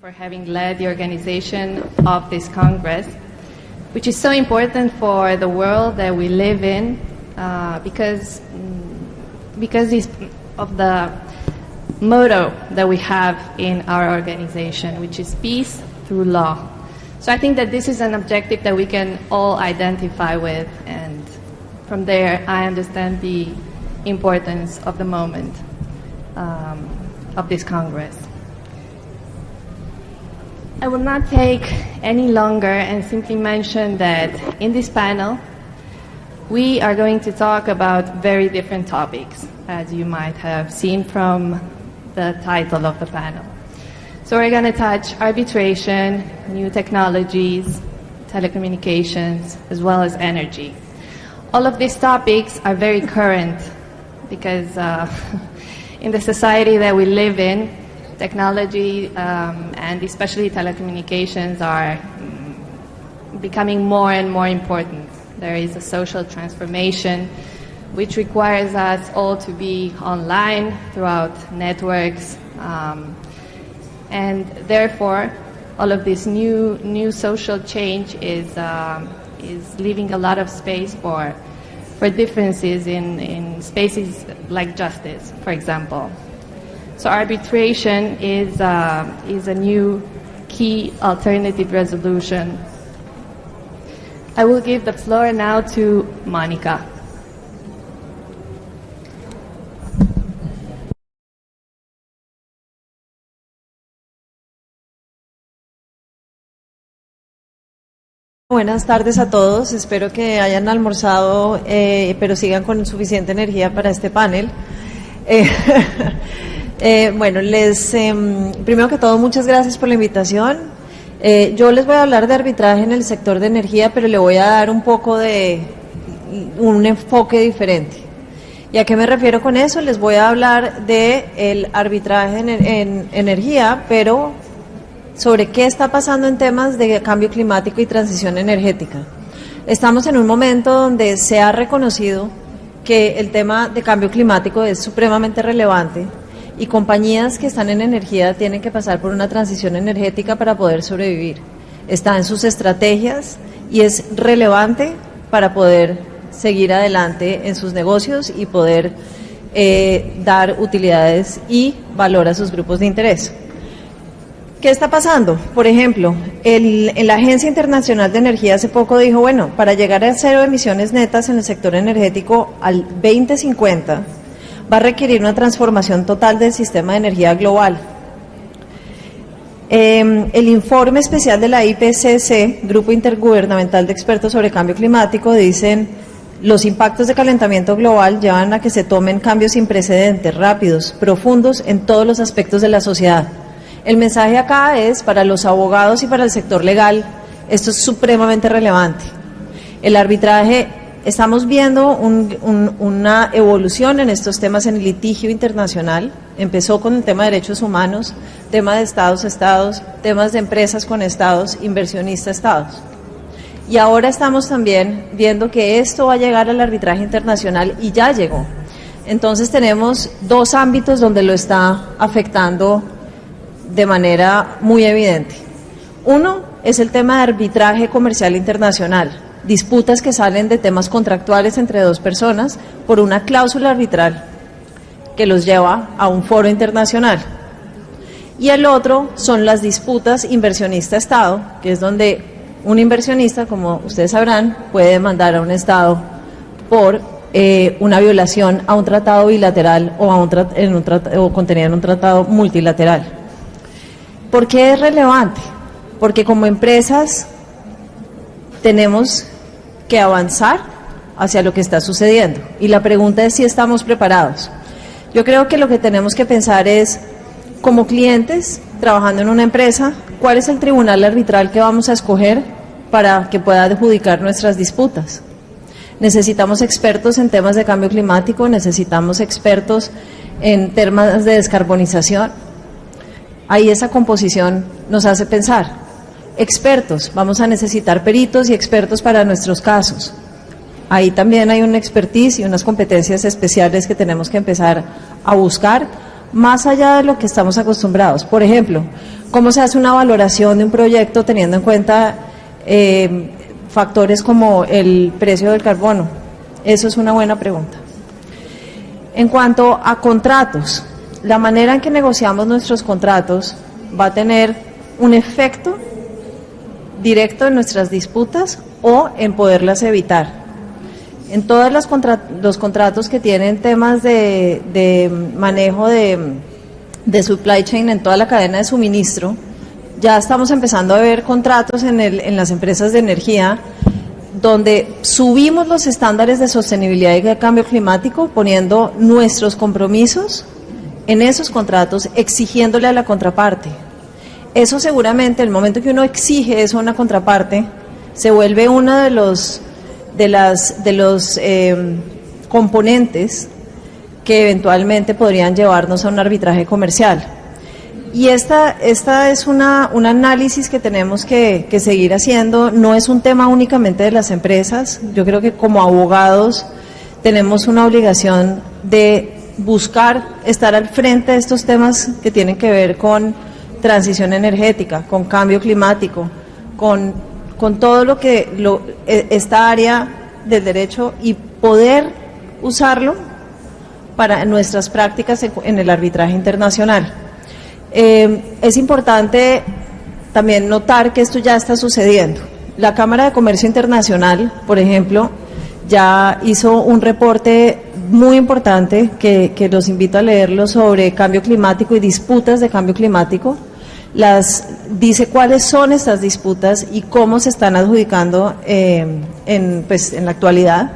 For having led the organization of this Congress, which is so important for the world that we live in, because of the motto that we have in our organization, which is peace through law. So I think that this is an objective that we can all identify with, and from there I understand the importance of the moment of this Congress. I will not take any longer and simply mention that in this panel we are going to talk about very different topics, as you might have seen from the title of the panel. So we're going to touch arbitration, new technologies, telecommunications, as well as energy. All of these topics are very current because in the society that we live in, technology and especially telecommunications are becoming more and more important. There is a social transformation which requires us all to be online throughout networks, and therefore all of this new social change is leaving a lot of space for differences in spaces like justice, for example. So arbitration is a new key alternative resolution. I will give the floor now to Monica. Buenas tardes a todos, espero que hayan almorzado, pero sigan con suficiente energía para este panel. Bueno, primero que todo, muchas gracias por la invitación. Yo les voy a hablar de arbitraje en el sector de energía, pero le voy a dar un poco de un enfoque diferente. ¿Y a qué me refiero con eso? Les voy a hablar del arbitraje en energía, pero sobre qué está pasando en temas de cambio climático y transición energética. Estamos en un momento donde se ha reconocido que el tema de cambio climático es supremamente relevante y compañías que están en energía tienen que pasar por una transición energética para poder sobrevivir. Está en sus estrategias y es relevante para poder seguir adelante en sus negocios y poder dar utilidades y valor a sus grupos de interés. ¿Qué está pasando? Por ejemplo, la Agencia Internacional de Energía hace poco dijo, bueno, para llegar a cero emisiones netas en el sector energético al 2050, va a requerir una transformación total del sistema de energía global. El informe especial de la IPCC, Grupo Intergubernamental de Expertos sobre Cambio Climático, dicen los impactos de calentamiento global llevan a que se tomen cambios sin precedentes, rápidos, profundos en todos los aspectos de la sociedad. El mensaje acá es, para los abogados y para el sector legal, esto es supremamente relevante. El arbitraje, estamos viendo una evolución en estos temas en el litigio internacional. Empezó con el tema de derechos humanos, tema de estados a estados, temas de empresas con estados, inversionista a estados. Y ahora estamos también viendo que esto va a llegar al arbitraje internacional y ya llegó. Entonces tenemos dos ámbitos donde lo está afectando de manera muy evidente. Uno es el tema de arbitraje comercial internacional, disputas que salen de temas contractuales entre dos personas por una cláusula arbitral que los lleva a un foro internacional. Y el otro son las disputas inversionista-Estado, que es donde un inversionista, como ustedes sabrán, puede demandar a un Estado por una violación a un tratado bilateral o o contenida en un tratado multilateral. ¿Por qué es relevante? Porque como empresas tenemos que avanzar hacia lo que está sucediendo y la pregunta es si estamos preparados. Yo creo que lo que tenemos que pensar es, como clientes trabajando en una empresa, ¿cuál es el tribunal arbitral que vamos a escoger para que pueda adjudicar nuestras disputas? Necesitamos expertos en temas de cambio climático, necesitamos expertos en temas de descarbonización. Ahí esa composición nos hace pensar. Expertos, vamos a necesitar peritos y expertos para nuestros casos. Ahí también hay una expertise y unas competencias especiales que tenemos que empezar a buscar más allá de lo que estamos acostumbrados. Por ejemplo, ¿cómo se hace una valoración de un proyecto teniendo en cuenta factores como el precio del carbono? Eso es una buena pregunta. En cuanto a contratos, la manera en que negociamos nuestros contratos va a tener un efecto directo en nuestras disputas o en poderlas evitar. En todos los contratos que tienen temas de manejo de supply chain en toda la cadena de suministro, ya estamos empezando a ver contratos en las empresas de energía donde subimos los estándares de sostenibilidad y de cambio climático poniendo nuestros compromisos en esos contratos, exigiéndole a la contraparte. Eso seguramente, el momento que uno exige eso a una contraparte, se vuelve uno de los componentes que eventualmente podrían llevarnos a un arbitraje comercial. Y esta es un análisis que tenemos que seguir haciendo. No es un tema únicamente de las empresas. Yo creo que como abogados tenemos una obligación de buscar estar al frente de estos temas que tienen que ver con transición energética, con cambio climático, con todo lo que esta área del derecho, y poder usarlo para nuestras prácticas en el arbitraje internacional. Es importante también notar que esto ya está sucediendo. La Cámara de Comercio Internacional, por ejemplo, ya hizo un reporte muy importante que los invito a leerlo sobre cambio climático y disputas de cambio climático. Dice cuáles son estas disputas y cómo se están adjudicando en la actualidad.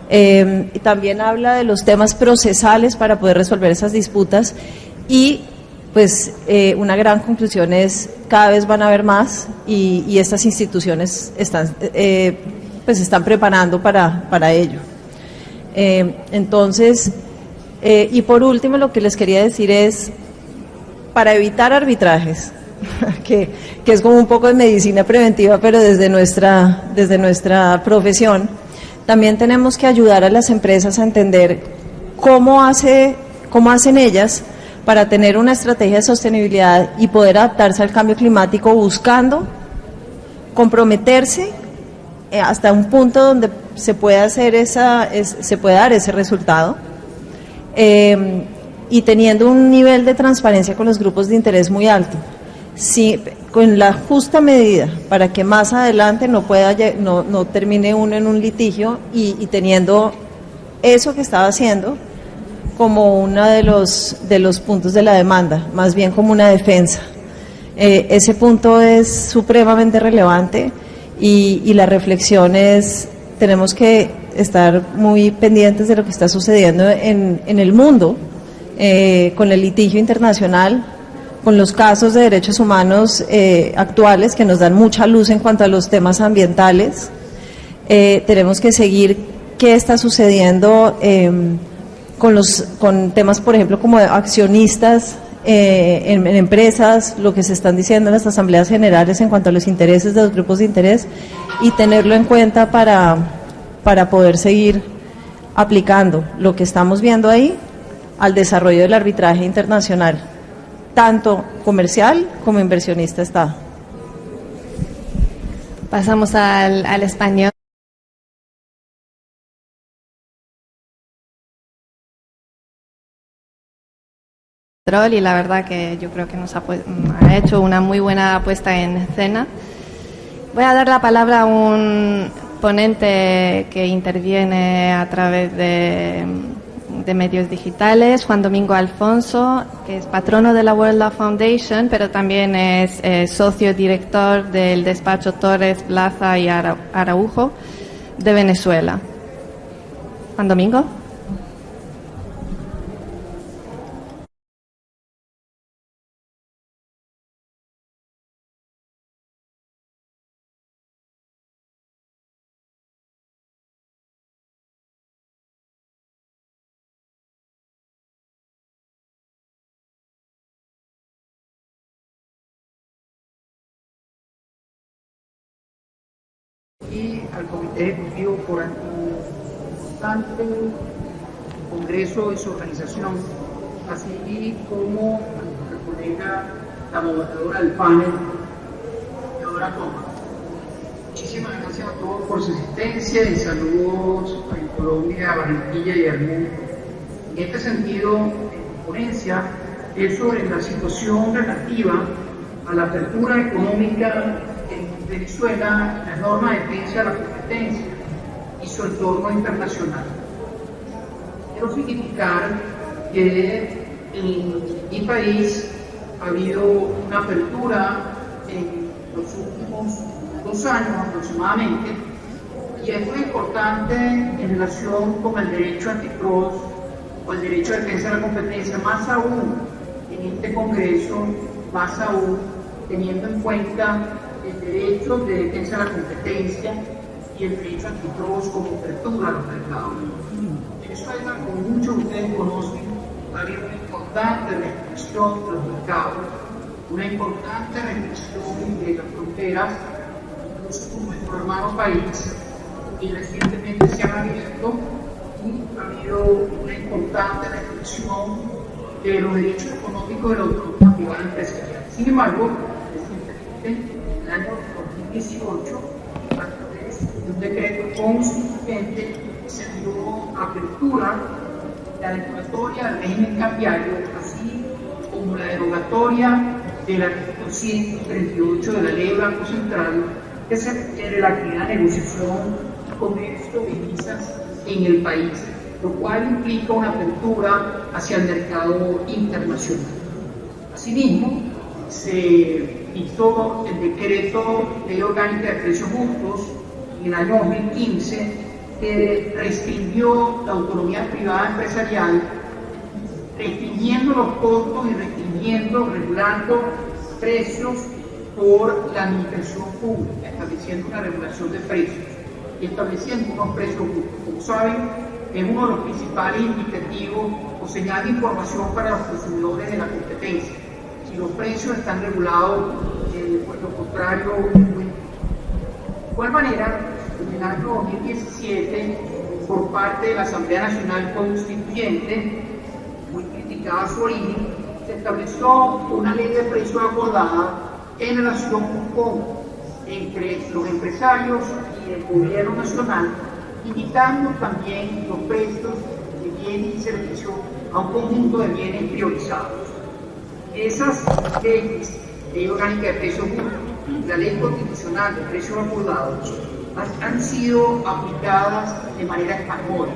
Y también habla de los temas procesales para poder resolver esas disputas y una gran conclusión es cada vez van a haber más y estas instituciones están preparando para ello. Entonces, y por último lo que les quería decir es, para evitar arbitrajes, que es como un poco de medicina preventiva, pero desde nuestra profesión, también tenemos que ayudar a las empresas a entender cómo hacen ellas para tener una estrategia de sostenibilidad y poder adaptarse al cambio climático, buscando comprometerse hasta un punto donde se pueda dar ese resultado, y teniendo un nivel de transparencia con los grupos de interés muy alto, con la justa medida para que más adelante no termine uno en un litigio y teniendo eso que estaba haciendo como uno de los puntos de la demanda, más bien como una defensa. Ese punto es supremamente relevante y la reflexión es, tenemos que estar muy pendientes de lo que está sucediendo en el mundo, con el litigio internacional, con los casos de derechos humanos actuales que nos dan mucha luz en cuanto a los temas ambientales. Tenemos que seguir qué está sucediendo con temas, por ejemplo, como de accionistas en empresas, lo que se están diciendo en las asambleas generales en cuanto a los intereses de los grupos de interés, y tenerlo en cuenta para poder seguir aplicando lo que estamos viendo ahí al desarrollo del arbitraje internacional, tanto comercial como inversionista-Estado. Pasamos al español. Y la verdad que yo creo que nos ha hecho una muy buena puesta en escena. Voy a dar la palabra a un ponente que interviene a través de medios digitales, Juan Domingo Alfonso, que es patrono de la World Law Foundation, pero también es socio director del despacho Torres, Plaza y Araujo de Venezuela. Juan Domingo. Y al Comité Ejecutivo por el constante congreso y su organización así como nuestra colega, la moderadora del panel, Teodora Toma. Muchísimas gracias a todos por su asistencia y saludos en Colombia, a Barranquilla y al mundo. En este sentido, en ponencia es sobre la situación relativa a la apertura económica en Venezuela, las normas de defensa de la competencia y su entorno internacional. Quiero significar que en mi país ha habido una apertura en los últimos 2 años aproximadamente, y es muy importante en relación con el derecho antitrust o el derecho de defensa de la competencia, más aún en este Congreso, más aún teniendo en cuenta el derecho de defensa de la competencia y el derecho antitrust como apertura a los mercados. En Venezuela, como muchos de ustedes conocen, ha habido una importante restricción de los mercados, una importante restricción de las fronteras, incluso con nuestro hermano país, y recientemente se han abierto y ha habido una importante restricción de los derechos económicos de la autonomía privada empresarial. Sin embargo, recientemente, en el año 2018, a través de un decreto constituyente, se dio apertura la derogatoria del régimen cambiario, así como la derogatoria del artículo 138 de la Ley de Banco Central, que se refiere a la actividad de negociación, comercio de divisas en el país, lo cual implica una apertura hacia el mercado internacional. Asimismo, se hizo el decreto de Ley Orgánica de Precios Justos en el año 2015, que restringió la autonomía privada empresarial, restringiendo los costos y restringiendo, regulando precios por la administración pública, estableciendo una regulación de precios y estableciendo unos precios justos. Como saben, es uno de los principales indicativos o señal de información para los consumidores de la competencia. Si los precios están regulados, pues lo contrario es muy difícil. De igual manera, en el año 2017, por parte de la Asamblea Nacional Constituyente, muy criticada su origen, se estableció una ley de precios acordada en relación con entre los empresarios y el gobierno nacional, indicando también los precios de bienes y servicios a un conjunto de bienes priorizados. Esas leyes, Ley Orgánica de Precios Justos, la Ley Constitucional de Precios Acordados, han sido aplicadas de manera española.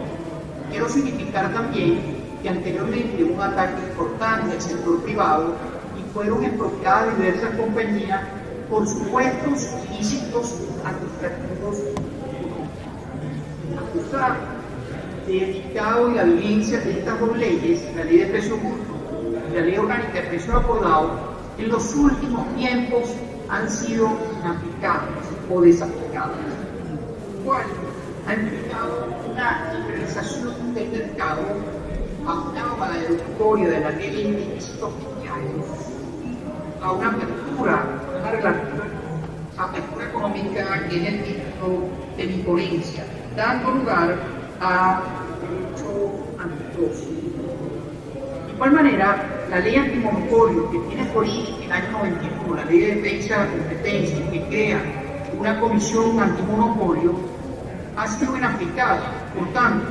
Quiero significar también que anteriormente hubo un ataque importante al sector privado y fueron expropiadas diversas compañías por supuestos ilícitos administrativos. Acusar del dictado y la vigencia de estas dos leyes, la Ley de Precios Justos y la Ley Orgánica de Precios Acordados, en los últimos tiempos han sido inaplicadas o desaplicadas, cual ha implicado una liberalización del mercado, aunado a la derogatoria de la ley de ilícitos fiscales, a una apertura, una relativa apertura económica en el título de vigilancia, dando lugar a derecho antitrust. De igual manera, la ley antimonopolio, que tiene por origen en el año 91, la ley de defensa de la competencia, que crea una comisión antimonopolio, ha sido inaplicada. Por tanto,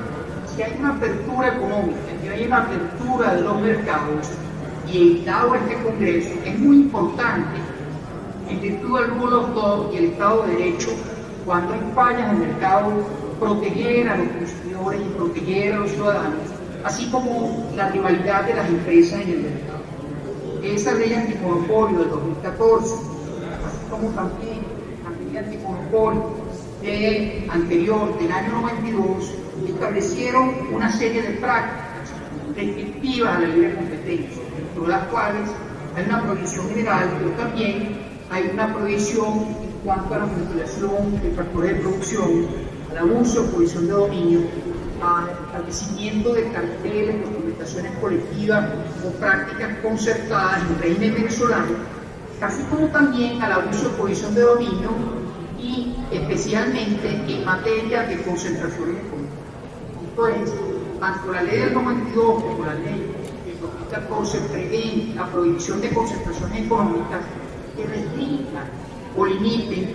si hay una apertura económica, si hay una apertura de los mercados, y dado este Congreso, es muy importante, en virtud del rule of law y el Estado de Derecho, cuando hay fallas en el mercado, proteger a los consumidores y proteger a los ciudadanos, así como la rivalidad de las empresas en el mercado. Esa ley antimonopolio del 2014, así como también la ley antimonopolio anterior del año 92, establecieron una serie de prácticas restrictivas a la libre competencia, dentro de las cuales hay una prohibición general, pero también hay una prohibición en cuanto a la manipulación de factores de producción, al abuso o prohibición de dominio, al establecimiento de carteles, documentaciones colectivas o prácticas concertadas en el régimen venezolano, así como también al abuso o prohibición de dominio y especialmente en materia de concentraciones económicas. Esto es, tanto la ley del 92 como la ley del 2014 prevé la prohibición de concentraciones económicas que restrinjan o limiten,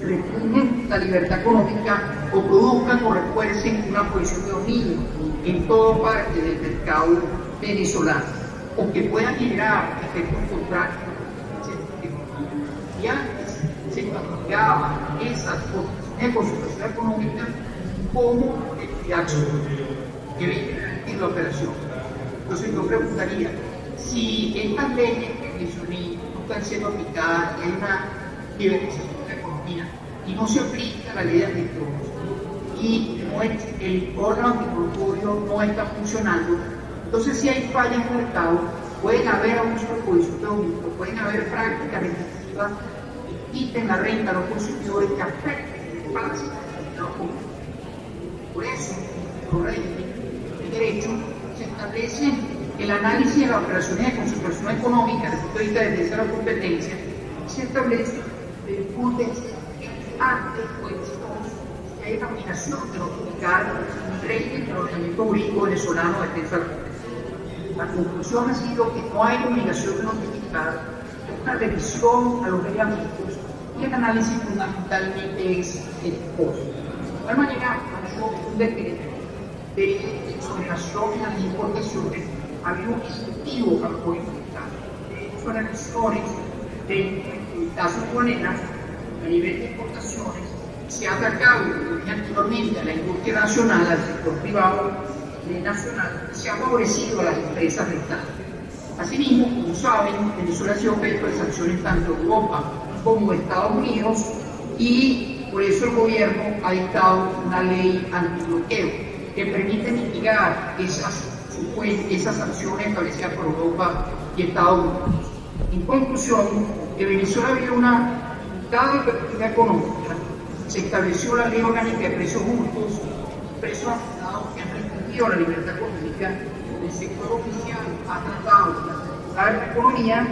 restringen la libertad económica o produzcan o refuercen una posición de dominio en toda parte del mercado venezolano, o que puedan generar efectos contrarios. Y antes se clasificaban esas posiciones de concentración económica como actividad que viene en la operación. Entonces yo preguntaría, si estas leyes que mencioné no están siendo aplicadas y hay una liberalización de la economía y no se aplica la ley de antitrust y no es, el órgano antimonopólio no está funcionando, entonces si hay fallas en el mercado, pueden haber abuso de posición de dominio, pueden haber prácticas restrictivas que quiten la renta a los consumidores, que afecten el balance de los consumidores. Por eso, los regímenes de derecho se establece el análisis de las operaciones de concentración económica desde el punto de vista de defensa de la competencia, se establece el punto antes o después que hay una obligación de notificar el régimen del ordenamiento jurídico venezolano de defensa de la competencia. La conclusión ha sido que no hay obligación de notificar, una revisión a los reglamentos y el análisis fundamentalmente es el costo. De igual manera, un decreto de exoneración en las importaciones había un incentivo para poder importar. Son elecciones del caso aduanera a nivel de importaciones se ha atacado anteriormente a la industria nacional, al sector privado nacional, se ha favorecido a las empresas rentables. Asimismo, como saben, Venezuela ha sido objeto de sanciones tanto en Europa como en Estados Unidos y por eso el gobierno ha dictado una ley antibloqueo que permite mitigar esas sanciones establecidas por Europa y Estados Unidos. En conclusión, que Venezuela vive una dada perspectiva económica, se estableció la ley orgánica de precios justos, precios ajustados que han restringido la libertad económica, el sector oficial ha tratado de asegurar la economía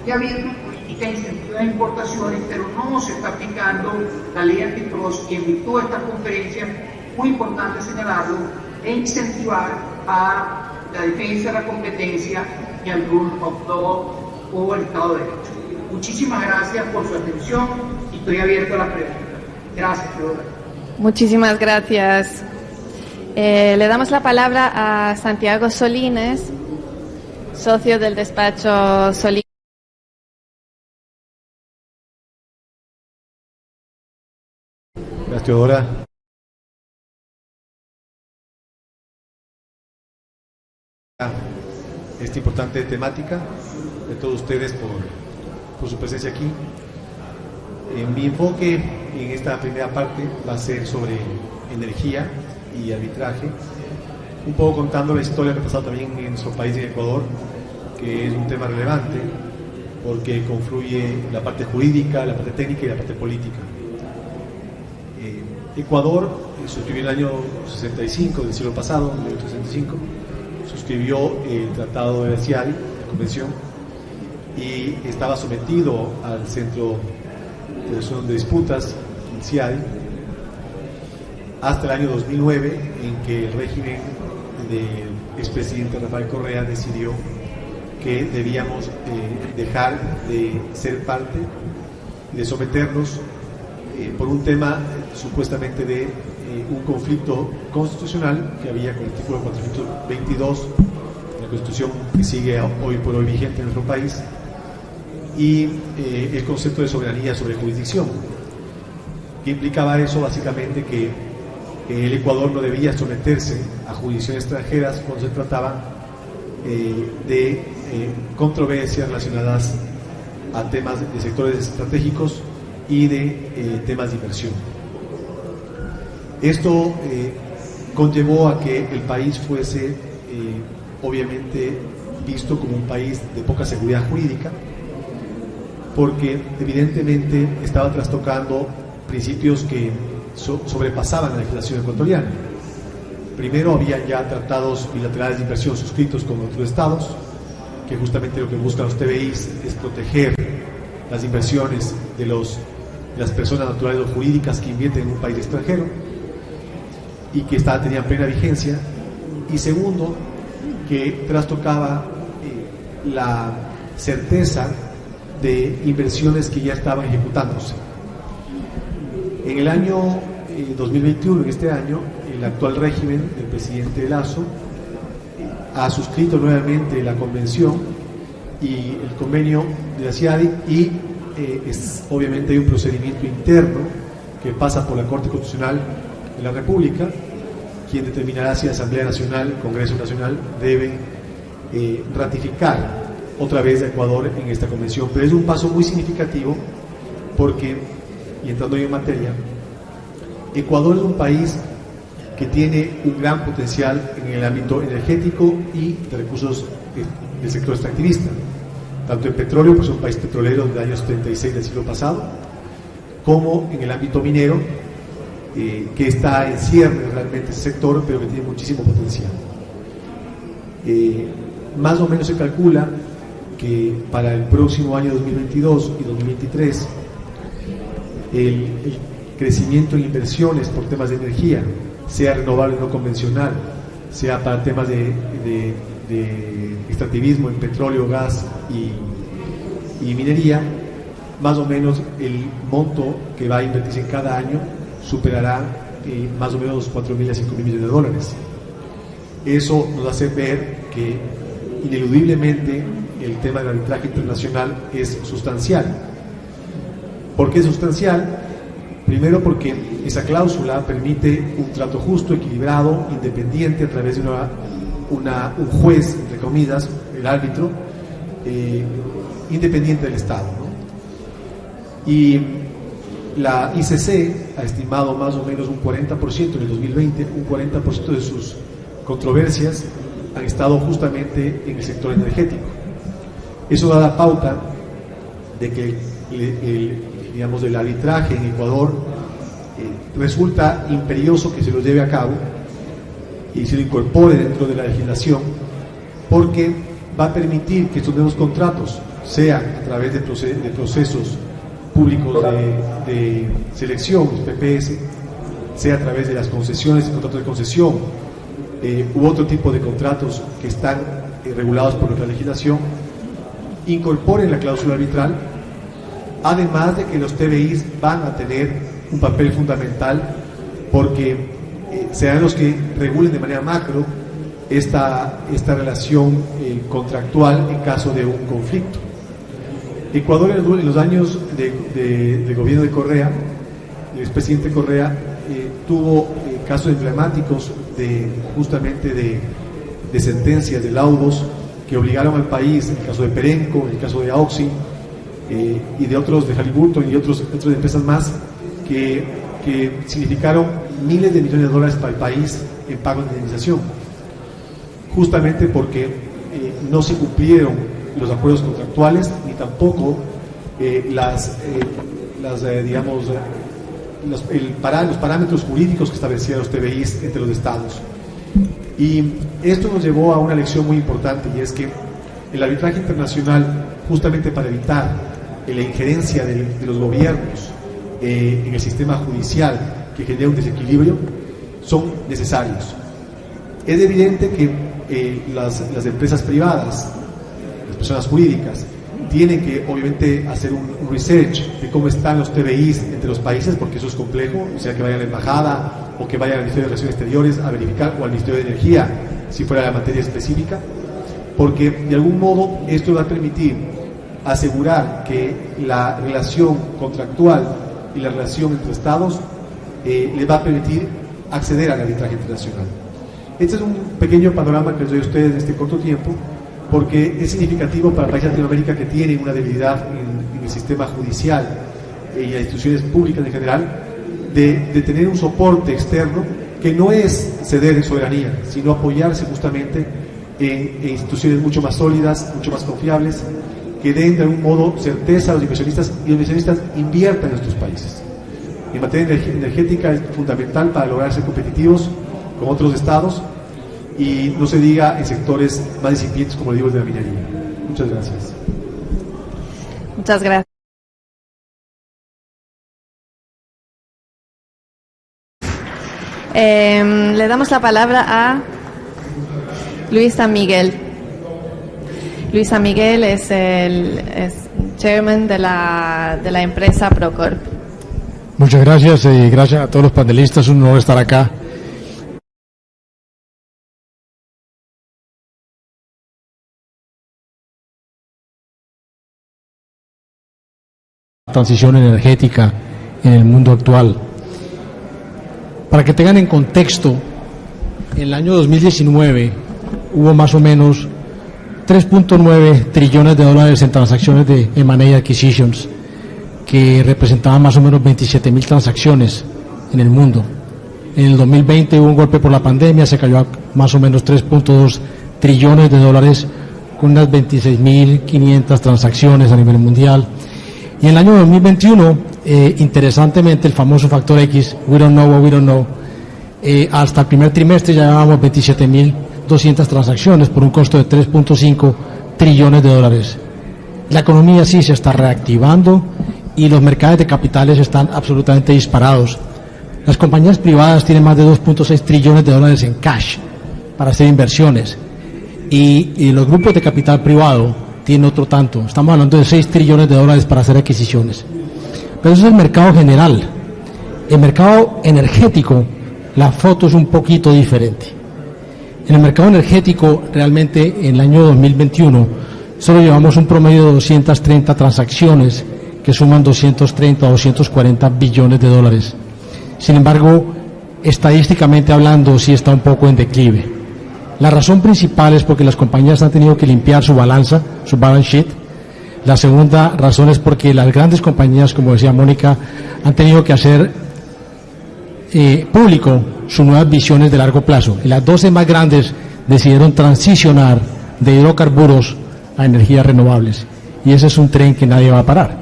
y ha habido una política de incentivo de importaciones, pero no se está aplicando la ley antitrust y en virtud de esta conferencia, muy importante señalarlo, e incentivar a la defensa de la competencia y al rule of law o el Estado de Derecho. Muchísimas gracias por su atención y estoy abierto a las preguntas. Gracias, Flora. Muchísimas gracias. Le damos la palabra a Santiago Solines, socio del despacho Solines. Gracias, Teodora. Esta importante temática de todos ustedes por su presencia aquí. Mi enfoque en esta primera parte va a ser sobre energía y arbitraje, un poco contando la historia que ha pasado también en nuestro país, en Ecuador, que es un tema relevante porque confluye la parte jurídica, la parte técnica y la parte política. Ecuador suscribió en el año 65 del siglo pasado, en 1965, suscribió el Tratado de Versailles, la Convención, y estaba sometido al Centro de Resolución de Disputas, el CIADI, hasta el año 2009, en que el régimen del expresidente Rafael Correa decidió que debíamos dejar de ser parte, de someternos por un tema supuestamente de un conflicto constitucional que había con el artículo 422 de la Constitución que sigue hoy por hoy vigente en nuestro país, y el concepto de soberanía sobre jurisdicción, que implicaba eso básicamente que el Ecuador no debía someterse a jurisdicciones extranjeras cuando se trataba de controversias relacionadas a temas de sectores estratégicos y de temas de inversión. Esto conllevó a que el país fuese obviamente visto como un país de poca seguridad jurídica, porque evidentemente estaba trastocando principios que sobrepasaban la legislación ecuatoriana. Primero, había ya tratados bilaterales de inversión suscritos con otros estados, que justamente lo que buscan los TBIs es proteger las inversiones de las personas naturales o jurídicas que invierten en un país extranjero y que tenían plena vigencia. Y segundo, que trastocaba la certeza de inversiones que ya estaban ejecutándose. En el año 2021, en este año, el actual régimen del presidente Lasso ha suscrito nuevamente la convención y el convenio de la CIADI y obviamente hay un procedimiento interno que pasa por la Corte Constitucional de la República, quien determinará si la Asamblea Nacional, el Congreso Nacional, debe ratificar otra vez a Ecuador en esta convención. Pero es un paso muy significativo porque, y entrando en materia, Ecuador es un país que tiene un gran potencial en el ámbito energético y de recursos del sector extractivista, tanto en petróleo, pues es un país petrolero desde los años 36 del siglo pasado, como en el ámbito minero, que está en cierre realmente ese sector, pero que tiene muchísimo potencial. Más o menos se calcula que para el próximo año 2022 y 2023 el crecimiento en inversiones por temas de energía, sea renovable o no convencional, sea para temas de extractivismo en petróleo, gas y minería, más o menos el monto que va a invertirse en cada año superará más o menos 4.000 a 5.000 millones de dólares. Eso nos hace ver que ineludiblemente el tema del arbitraje internacional es sustancial. ¿Por qué es sustancial? Primero porque esa cláusula permite un trato justo, equilibrado, independiente a través de un juez, entre comillas, el árbitro, independiente del Estado, ¿no? Y la ICC ha estimado más o menos un 40% en el 2020, un 40% de sus controversias han estado justamente en el sector energético. Eso da la pauta de que el arbitraje en Ecuador resulta imperioso que se lo lleve a cabo y se lo incorpore dentro de la legislación, porque va a permitir que estos nuevos contratos sean a través de procesos públicos de selección, los PPS, sea a través de las concesiones, contratos de concesión u otro tipo de contratos que están regulados por nuestra legislación, incorporen la cláusula arbitral, además de que los TBIs van a tener un papel fundamental porque serán los que regulen de manera macro esta relación contractual en caso de un conflicto. Ecuador en los años de gobierno de Correa, el expresidente Correa tuvo casos emblemáticos justamente de sentencias, de laudos que obligaron al país, en el caso de Perenco, en el caso de Auxin y de otros, de Halliburton y otras empresas más, que significaron miles de millones de dólares para el país en pago de indemnización, justamente porque no se cumplieron los acuerdos contractuales ni tampoco los parámetros jurídicos que establecían los TBIs entre los estados. Y esto nos llevó a una lección muy importante, y es que el arbitraje internacional, justamente para evitar la injerencia de los gobiernos en el sistema judicial que genera un desequilibrio, son necesarios. Es evidente que las empresas privadas, las personas jurídicas, tienen que obviamente hacer un research de cómo están los TBIs entre los países, porque eso es complejo, o sea que vayan a la embajada o que vayan al Ministerio de Relaciones Exteriores a verificar, o al Ministerio de Energía si fuera la materia específica, porque de algún modo esto va a permitir asegurar que la relación contractual y la relación entre estados les va a permitir acceder al arbitraje internacional. Este es un pequeño panorama que les doy a ustedes en este corto tiempo, porque es significativo para países de Latinoamérica que tienen una debilidad en el sistema judicial y en las instituciones públicas en general, de tener un soporte externo que no es ceder en soberanía, sino apoyarse justamente en instituciones mucho más sólidas, mucho más confiables, que den de algún modo certeza a los inversionistas, y los inversionistas inviertan en nuestros países. En materia energética es fundamental para lograr ser competitivos con otros estados, y no se diga en sectores más incipientes como digo el de la minería. Muchas gracias. Muchas gracias. Le damos la palabra a Luis San Miguel. Luis San Miguel es chairman de la empresa Procorp. Muchas gracias y gracias a todos los panelistas, un honor estar acá. Transición energética en el mundo actual. Para que tengan en contexto, en el año 2019 hubo más o menos 3.9 trillones de dólares en transacciones de M&A Acquisitions, que representaban más o menos 27.000 transacciones en el mundo. En el 2020 hubo un golpe por la pandemia, se cayó a más o menos 3.2 trillones de dólares con unas 26.500 transacciones a nivel mundial. Y en el año 2021, interesantemente, el famoso factor X, we don't know what we don't know, hasta el primer trimestre ya llevábamos 27.200 transacciones por un costo de 3.5 trillones de dólares. La economía sí se está reactivando y los mercados de capitales están absolutamente disparados. Las compañías privadas tienen más de 2.6 trillones de dólares en cash para hacer inversiones y los grupos de capital privado tienen otro tanto. Estamos hablando de 6 trillones de dólares para hacer adquisiciones. Pero eso es el mercado general. El mercado energético, la foto es un poquito diferente. En el mercado energético, realmente en el año 2021, solo llevamos un promedio de 230 transacciones que suman 230 o 240 billones de dólares. Sin embargo, estadísticamente hablando, sí está un poco en declive. La razón principal es porque las compañías han tenido que limpiar su balanza, su balance sheet. La segunda razón es porque las grandes compañías, como decía Mónica, han tenido que hacer público sus nuevas visiones de largo plazo. Y las 12 más grandes decidieron transicionar de hidrocarburos a energías renovables. Y ese es un tren que nadie va a parar.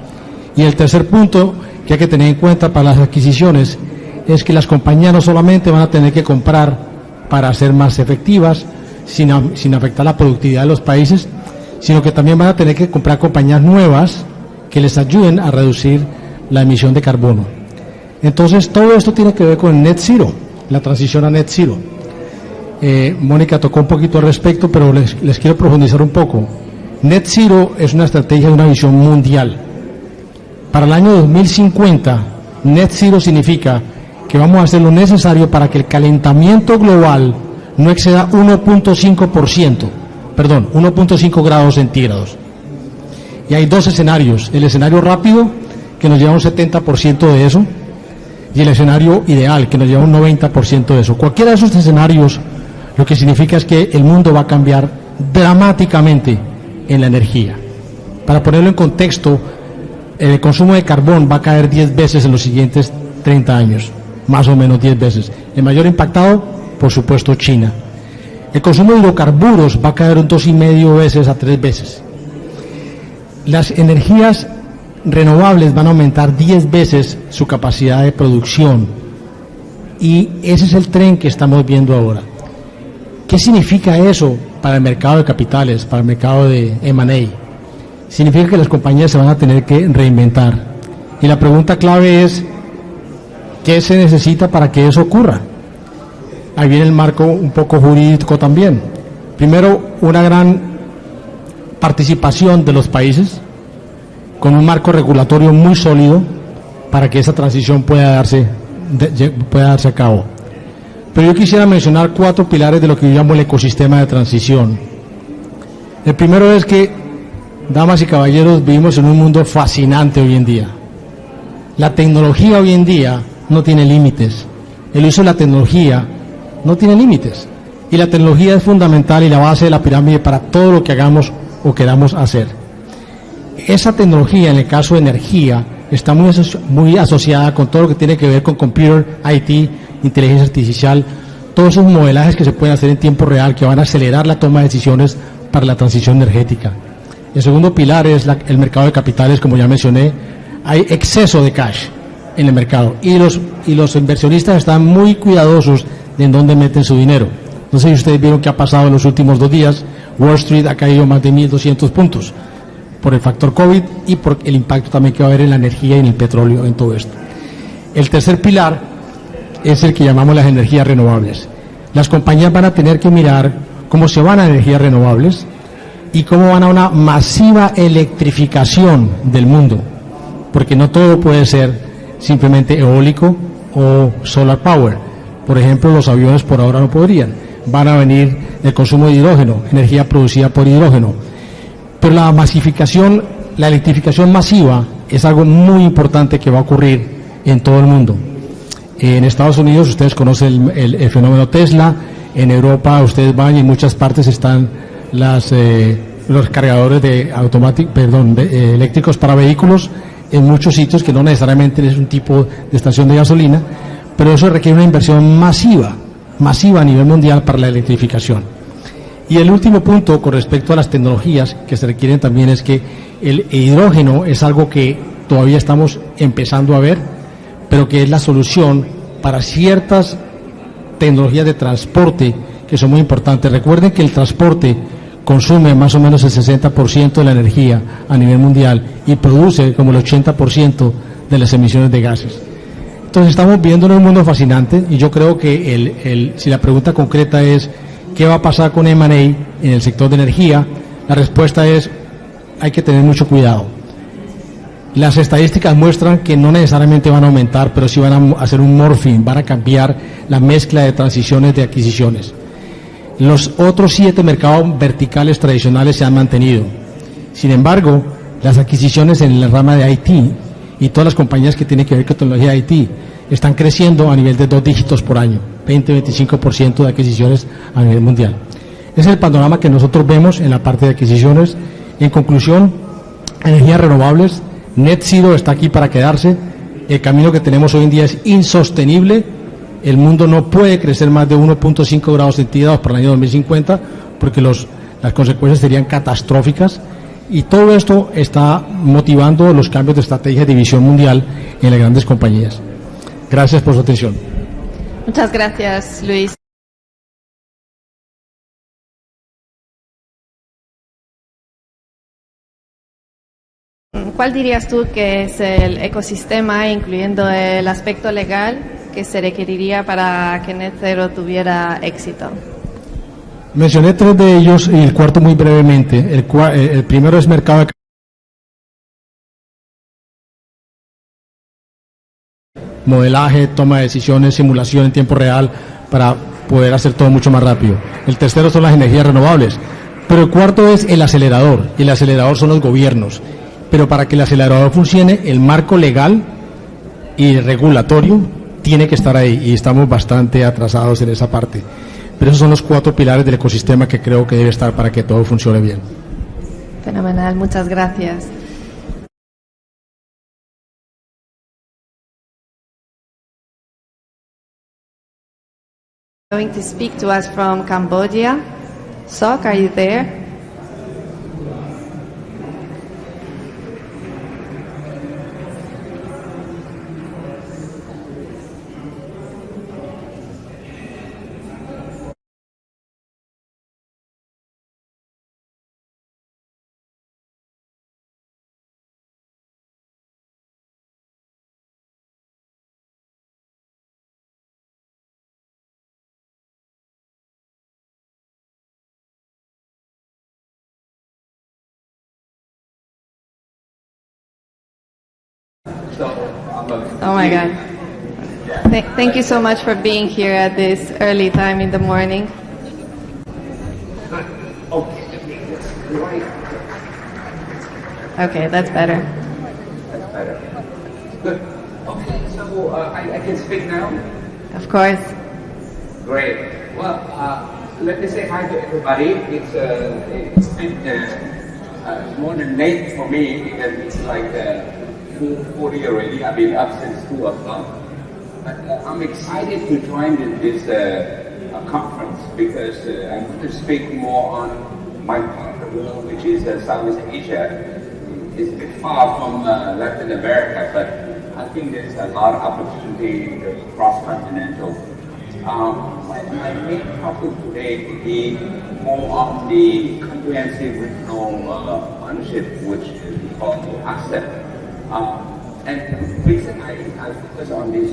Y el tercer punto que hay que tener en cuenta para las adquisiciones es que las compañías no solamente van a tener que comprar para ser más efectivas, sin afectar la productividad de los países, sino que también van a tener que comprar compañías nuevas que les ayuden a reducir la emisión de carbono. Entonces, todo esto tiene que ver con Net Zero, la transición a Net Zero. Mónica tocó un poquito al respecto, pero les quiero profundizar un poco. Net Zero es una estrategia de una visión mundial. Para el año 2050, Net Zero significa que vamos a hacer lo necesario para que el calentamiento global no exceda 1.5 grados centígrados. Y hay dos escenarios: el escenario rápido, que nos lleva un 70% de eso, y el escenario ideal, que nos lleva un 90% de eso. Cualquiera de esos escenarios lo que significa es que el mundo va a cambiar dramáticamente en la energía. Para ponerlo en contexto, el consumo de carbón va a caer 10 veces en los siguientes 30 años. Más o menos 10 veces. El mayor impactado, por supuesto, China. El consumo de hidrocarburos va a caer un 2,5 veces a 3 veces. Las energías renovables van a aumentar 10 veces su capacidad de producción. Y ese es el tren que estamos viendo ahora. ¿Qué significa eso para el mercado de capitales, para el mercado de M&A? Significa que las compañías se van a tener que reinventar. Y la pregunta clave es: ¿qué se necesita para que eso ocurra? Ahí viene el marco un poco jurídico también. Primero, una gran participación de los países, con un marco regulatorio muy sólido para que esa transición pueda darse a cabo. Pero yo quisiera mencionar 4 pilares de lo que yo llamo el ecosistema de transición. El primero es que, damas y caballeros, vivimos en un mundo fascinante hoy en día. La tecnología hoy en día no tiene límites. El uso de la tecnología no tiene límites. Y la tecnología es fundamental y la base de la pirámide para todo lo que hagamos o queramos hacer. Esa tecnología, en el caso de energía, está muy asociada con todo lo que tiene que ver con computer, IT, inteligencia artificial, todos esos modelajes que se pueden hacer en tiempo real que van a acelerar la toma de decisiones para la transición energética. El segundo pilar es el mercado de capitales, como ya mencioné. Hay exceso de cash en el mercado y los inversionistas están muy cuidadosos de en dónde meten su dinero. No sé si ustedes vieron qué ha pasado en los últimos 2 días. Wall Street ha caído más de 1.200 puntos por el factor COVID y por el impacto también que va a haber en la energía y en el petróleo en todo esto. El tercer pilar es el que llamamos las energías renovables. Las compañías van a tener que mirar cómo se van a energías renovables y cómo van a una masiva electrificación del mundo, porque no todo puede ser simplemente eólico o solar power. Por ejemplo, los aviones por ahora no podrían. Van a venir el consumo de hidrógeno, energía producida por hidrógeno. Pero la masificación, la electrificación masiva es algo muy importante que va a ocurrir en todo el mundo. En Estados Unidos ustedes conocen el fenómeno Tesla, en Europa ustedes van y en muchas partes están los cargadores eléctricos para vehículos en muchos sitios que no necesariamente es un tipo de estación de gasolina, pero eso requiere una inversión masiva a nivel mundial para la electrificación. Y el último punto con respecto a las tecnologías que se requieren también es que el hidrógeno es algo que todavía estamos empezando a ver, pero que es la solución para ciertas tecnologías de transporte que son muy importantes. Recuerden que el transporte consume más o menos el 60% de la energía a nivel mundial y produce como el 80% de las emisiones de gases. Entonces estamos viviendo en un mundo fascinante y yo creo que si la pregunta concreta es ¿qué va a pasar con M&A en el sector de energía? La respuesta es hay que tener mucho cuidado. Las estadísticas muestran que no necesariamente van a aumentar, pero sí van a hacer un morphing, van a cambiar la mezcla de transiciones de adquisiciones. Los otros 7 mercados verticales tradicionales se han mantenido. Sin embargo, las adquisiciones en la rama de IT y todas las compañías que tienen que ver con tecnología de IT están creciendo a nivel de 2 dígitos por año, 20-25% de adquisiciones a nivel mundial. Ese es el panorama que nosotros vemos en la parte de adquisiciones. En conclusión, energías renovables, Net Zero está aquí para quedarse. El camino que tenemos hoy en día es insostenible. El mundo no puede crecer más de 1.5 grados centígrados para el año 2050 porque las consecuencias serían catastróficas. Y todo esto está motivando los cambios de estrategia de visión mundial en las grandes compañías. Gracias por su atención. Muchas gracias, Luis. ¿Cuál dirías tú que es el ecosistema, incluyendo el aspecto legal, que se requeriría para que Net Zero tuviera éxito? Mencioné 3 de ellos y el cuarto muy brevemente. El primero es mercado de modelaje, toma de decisiones, simulación en tiempo real para poder hacer todo mucho más rápido. El tercero son las energías renovables. Pero el cuarto es el acelerador, y el acelerador son los gobiernos. Pero para que el acelerador funcione, el marco legal y regulatorio tiene que estar ahí, y estamos bastante atrasados en esa parte. Pero esos son los 4 pilares del ecosistema que creo que debe estar para que todo funcione bien. Fenomenal, muchas gracias. Going to speak to us from Cambodia. Sok, are you there? Oh my God. Thank you so much for being here at this early time in the morning. Okay, that's better. That's better. Good. Okay, so I can speak now? Of course. Great. Well, let me say hi to everybody. It's been more than late for me because it's like 4:40 already. I've been up since 2 o'clock. But I'm excited to join this conference because I'm going to speak more on my part of the world, which is Southeast Asia. It's a bit far from Latin America, but I think there's a lot of opportunity cross-continental. My main topic today will be more on the comprehensive regional partnership, which is called the ASEP. And the reason I focus on this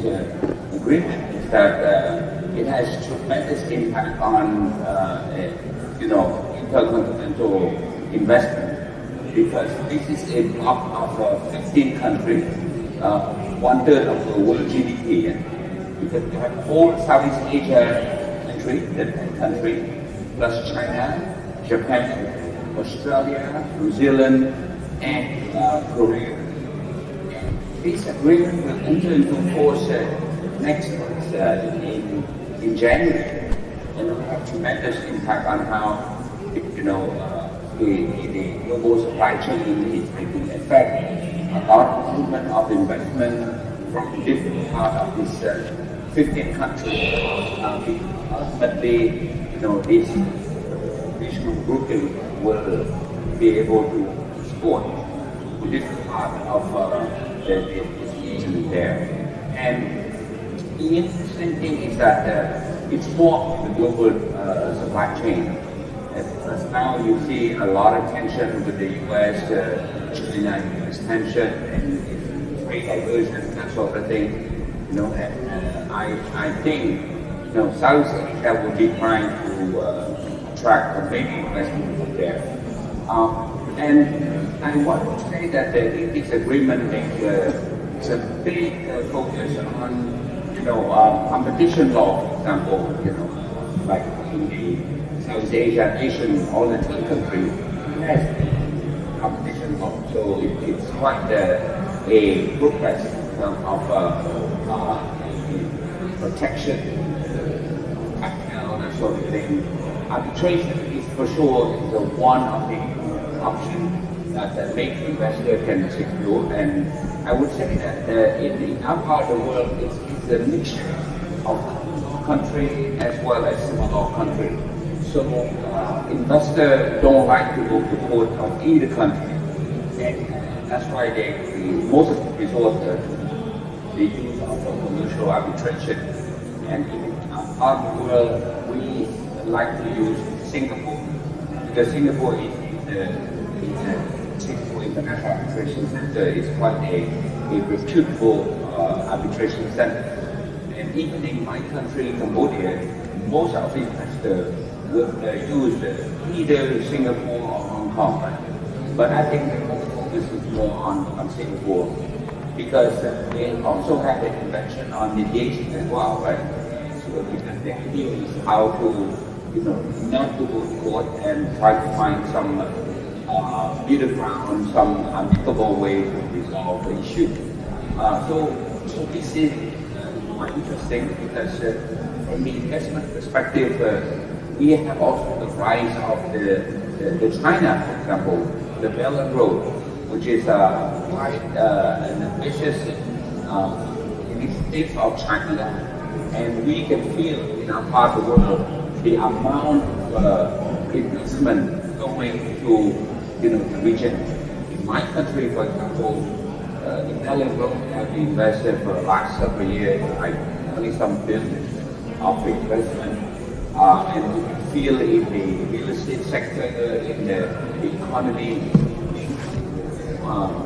agreement is that it has tremendous impact on, intercontinental investment, because this is a block of 15 countries, one-third of the world GDP. Because we have whole Southeast Asia country, the 10 countries, plus China, Japan, Australia, New Zealand, and Korea. This agreement will enter into force next month in January, and it will have tremendous impact on how the global supply chain is taking effect. A lot of movement of investment from different parts of this 15 countries. Ultimately, this regional grouping will be able to support different parts of this region there. And the interesting thing is that it's more of the global supply chain. Because now you see a lot of tension with the U.S., China-U.S. tension, and trade diversion, that sort of thing. And I think Southeast Asia will be trying to attract a big investment from there. And I want to say that in this agreement makes a big focus on competition law, for example. Like in the Southeast Asia nation, all the 10 countries has competition law, so it's quite a progress of protection, that sort of thing. Arbitration is for sure one of the options that make investor can secure, and I would say that in our part of the world, it's a mixture of country as well as small country. So investors don't like to go to court of either country, and that's why they most of them resort to the use of commercial arbitration. And in our part of the world, we like to use Singapore, because Singapore is Singapore International Arbitration Center is quite a reputable arbitration center. And even in my country, Cambodia, most of investors would use either Singapore or Hong Kong. Right? But I think the focus is more on Singapore, because they also have the convention on mediation as well, right? So because the idea is how to, not to go to court and try to find some middle ground, some amicable way to resolve the issue. So this is quite interesting, because from the investment perspective, we have also the rise of the China, for example, the Belt and Road, which is quite an ambitious initiative of China, and we can feel in our part of the world the amount of investment going to the region. In my country, for example, the Belt and Road have been invested for the last several years, like 20-some billion of investment, and we can feel in the real estate sector, in the economy,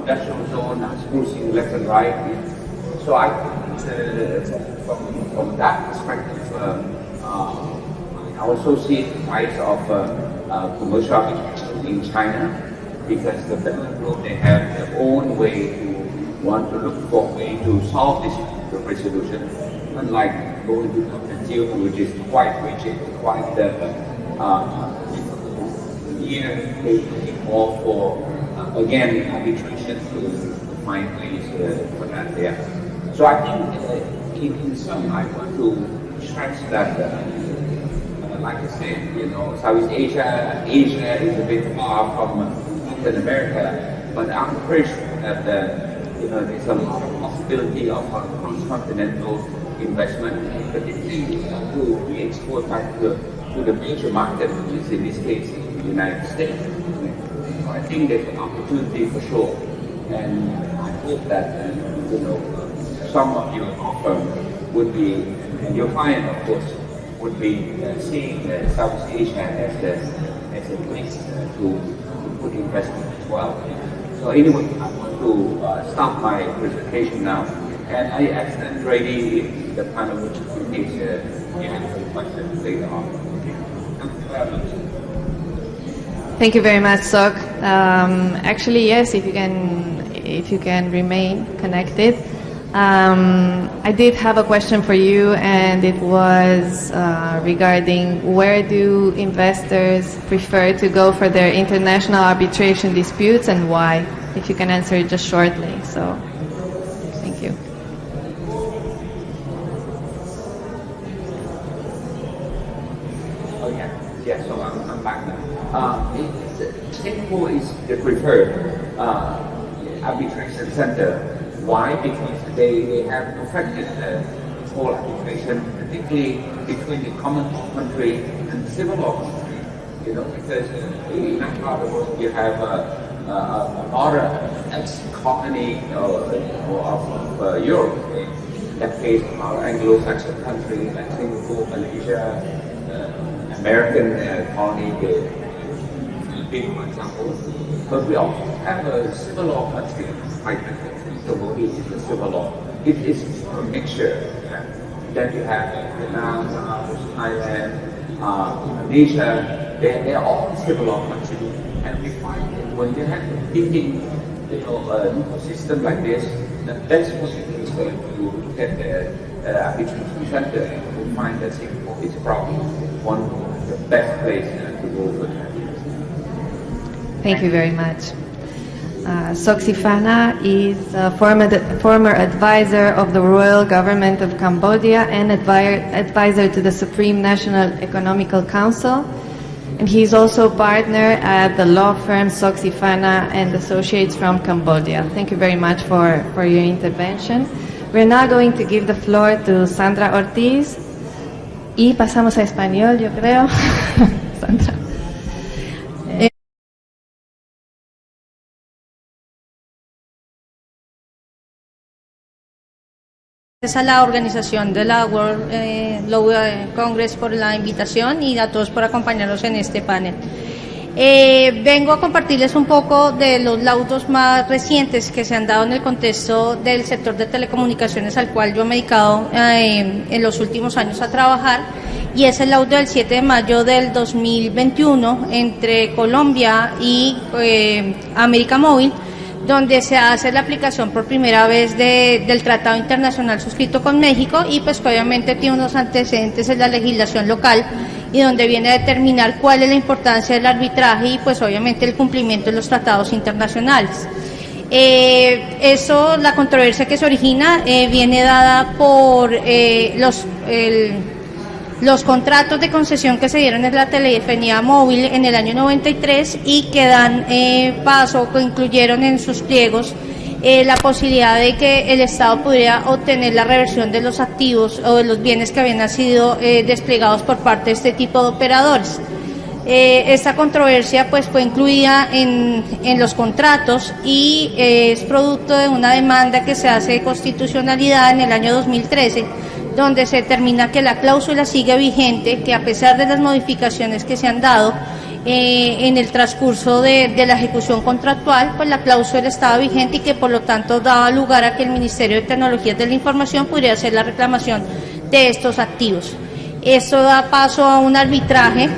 industrial zone, sprucing left and right. So I think from that perspective, I also see the rise of commercial arbitration in China, because the Belt and Road, they have their own way to want to look for a way to solve this resolution, unlike going to the deal, which is quite rigid, quite difficult. Here, they call for again arbitration to find ways for that there. So I think in sum, I want to stress that, like I said, Southeast Asia is a bit far from Latin America, but I'm pretty sure that there's a lot of possibility of cross-continental investment, particularly to be exported back to the major market, which is in this case the United States. So I think there's an opportunity for sure, and I hope that some of your law firm would be, and your client of course, would be seeing Southeast Asia as a place to put investment as well. So anyway, I want to stop my presentation now, and I extend ready if the panel would please you answer the question later on. Thank you very much. Thank you very much, Sok. Actually, yes, if you can remain connected. I did have a question for you, and it was regarding where do investors prefer to go for their international arbitration disputes and why? If you can answer it just shortly. So, thank you. Oh yeah, yeah. So I'm back now. Singapore is the preferred arbitration center. Why? Because they have perfected whole arbitration, particularly between the common law country and the civil law country. You know, because in that part of the world you have a lot of ex-colony of Europe. In that case, our Anglo-Saxon countries like Singapore, Malaysia, American colony, the Philippines, for example. But we also have a civil law country, like Cambodia is the civil law. It is a mixture. Then you have Vietnam, Laos, Thailand, Indonesia. They're all civil law countries. And we find that when you have competing, an ecosystem like this, that's what it is going to get the arbitration center. And we find that Singapore is probably one of the best places to go for that. Thank you very much. Sok Sifana is a former advisor of the Royal Government of Cambodia and advisor to the Supreme National Economical Council. And he's also partner at the law firm Sok Sifana and Associates from Cambodia. Thank you very much for your intervention. We're now going to give the floor to Sandra Ortiz. Y pasamos a español, yo creo. Sandra. A la organización de la World Law Congress por la invitación y a todos por acompañarnos en este panel. Vengo a compartirles un poco de los laudos más recientes que se han dado en el contexto del sector de telecomunicaciones al cual yo me he dedicado en los últimos años a trabajar, y es el laudo del 7 de mayo del 2021 entre Colombia y América Móvil, donde se hace la aplicación por primera vez del Tratado Internacional suscrito con México y pues que obviamente tiene unos antecedentes en la legislación local y donde viene a determinar cuál es la importancia del arbitraje y pues obviamente el cumplimiento de los tratados internacionales. La controversia que se origina viene dada por los contratos de concesión que se dieron en la telefonía móvil en el año 93 y que dan paso, que incluyeron en sus pliegos la posibilidad de que el Estado pudiera obtener la reversión de los activos o de los bienes que habían sido desplegados por parte de este tipo de operadores. Esta controversia pues fue incluida en los contratos y es producto de una demanda que se hace de constitucionalidad en el año 2013, donde se determina que la cláusula sigue vigente, que a pesar de las modificaciones que se han dado en el transcurso de la ejecución contractual, pues la cláusula estaba vigente y que por lo tanto daba lugar a que el Ministerio de Tecnologías de la Información pudiera hacer la reclamación de estos activos. Esto da paso a un arbitraje,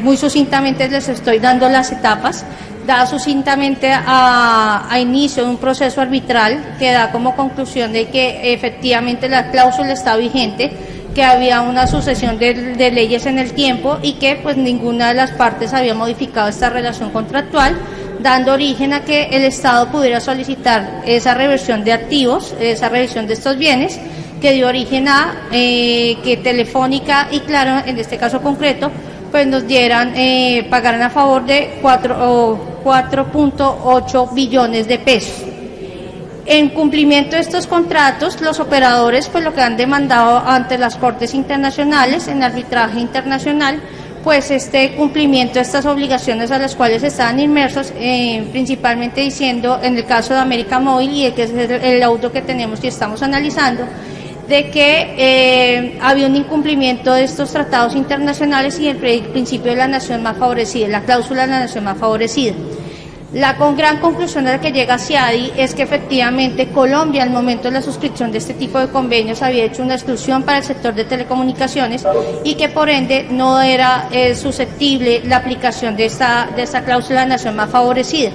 muy sucintamente les estoy dando las etapas. Da sucintamente a inicio de un proceso arbitral que da como conclusión de que efectivamente la cláusula está vigente, que había una sucesión de leyes en el tiempo y que pues ninguna de las partes había modificado esta relación contractual, dando origen a que el Estado pudiera solicitar esa reversión de activos, esa revisión de estos bienes, que dio origen a que Telefónica y Claro, en este caso concreto, pues nos pagaran a favor de 4.8 billones de pesos. En cumplimiento de estos contratos, los operadores pues lo que han demandado ante las Cortes Internacionales, en arbitraje internacional, pues este cumplimiento de estas obligaciones a las cuales estaban inmersos, principalmente diciendo, en el caso de América Móvil, y que es el laudo que tenemos y estamos analizando, de que había un incumplimiento de estos tratados internacionales y el principio de la nación más favorecida, la cláusula de la nación más favorecida. La gran conclusión a la que llega CIADI es que efectivamente Colombia al momento de la suscripción de este tipo de convenios había hecho una exclusión para el sector de telecomunicaciones y que por ende no era susceptible la aplicación de esta cláusula de nación más favorecida.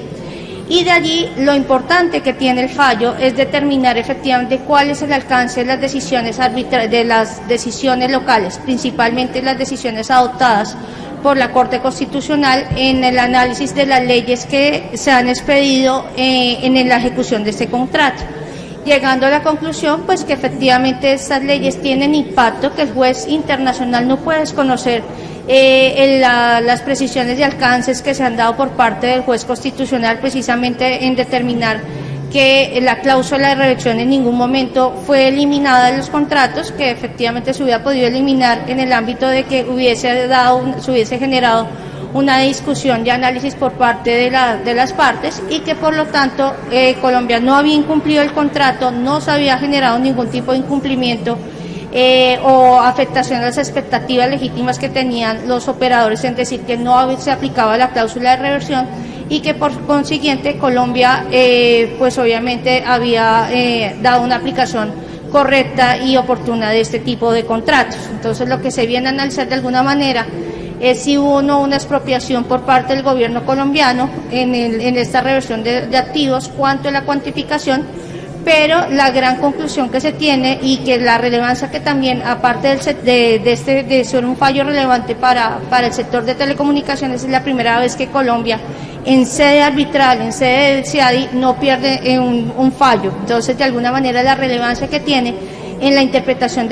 Y de allí lo importante que tiene el fallo es determinar efectivamente cuál es el alcance de las decisiones locales, principalmente las decisiones adoptadas por la Corte Constitucional en el análisis de las leyes que se han expedido en la ejecución de este contrato, llegando a la conclusión pues que efectivamente estas leyes tienen impacto, que el juez internacional no puede desconocer las precisiones de alcances que se han dado por parte del juez constitucional precisamente en determinar que la cláusula de reversión en ningún momento fue eliminada de los contratos, que efectivamente se hubiera podido eliminar en el ámbito de que se hubiese generado una discusión y análisis por parte de las partes y que por lo tanto Colombia no había incumplido el contrato, no se había generado ningún tipo de incumplimiento o afectación a las expectativas legítimas que tenían los operadores, en decir que no se aplicaba la cláusula de reversión y que por consiguiente Colombia pues obviamente había dado una aplicación correcta y oportuna de este tipo de contratos. Entonces lo que se viene a analizar de alguna manera es si hubo o no una expropiación por parte del gobierno colombiano en esta reversión de activos, cuánto es la cuantificación, pero la gran conclusión que se tiene y que la relevancia que también, aparte de ser un fallo relevante para el sector de telecomunicaciones, es la primera vez que Colombia en sede arbitral, en sede del CIADI, no pierde un fallo. Entonces, de alguna manera, la relevancia que tiene en la interpretación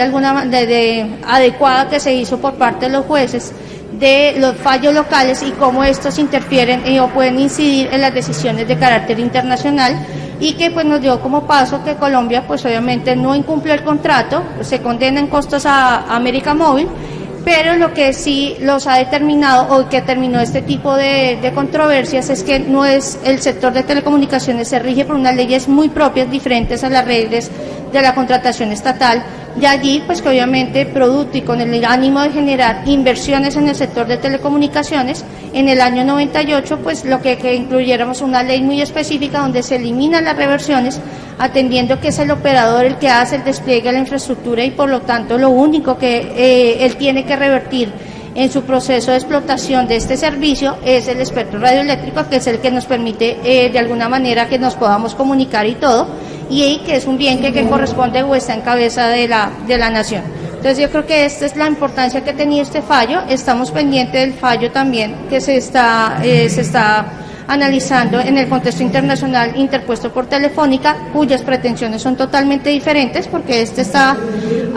adecuada que se hizo por parte de los jueces de los fallos locales y cómo estos interfieren o pueden incidir en las decisiones de carácter internacional, y que pues nos dio como paso que Colombia pues obviamente no incumplió el contrato, se condena en costos a América Móvil, pero lo que sí los ha determinado o que terminó este tipo de controversias es que no es el sector de telecomunicaciones, se rige por unas leyes muy propias, diferentes a las reglas de la contratación estatal, y allí pues que obviamente producto y con el ánimo de generar inversiones en el sector de telecomunicaciones, en el año 98 pues lo que incluyéramos una ley muy específica donde se eliminan las reversiones, atendiendo que es el operador el que hace el despliegue de la infraestructura y por lo tanto lo único que él tiene que revertir en su proceso de explotación de este servicio es el espectro radioeléctrico, que es el que nos permite de alguna manera que nos podamos comunicar y todo, y que es un bien que corresponde o está en cabeza de la nación. Entonces yo creo que esta es la importancia que tenía este fallo. Estamos pendientes del fallo también que se está analizando en el contexto internacional interpuesto por Telefónica, cuyas pretensiones son totalmente diferentes porque este está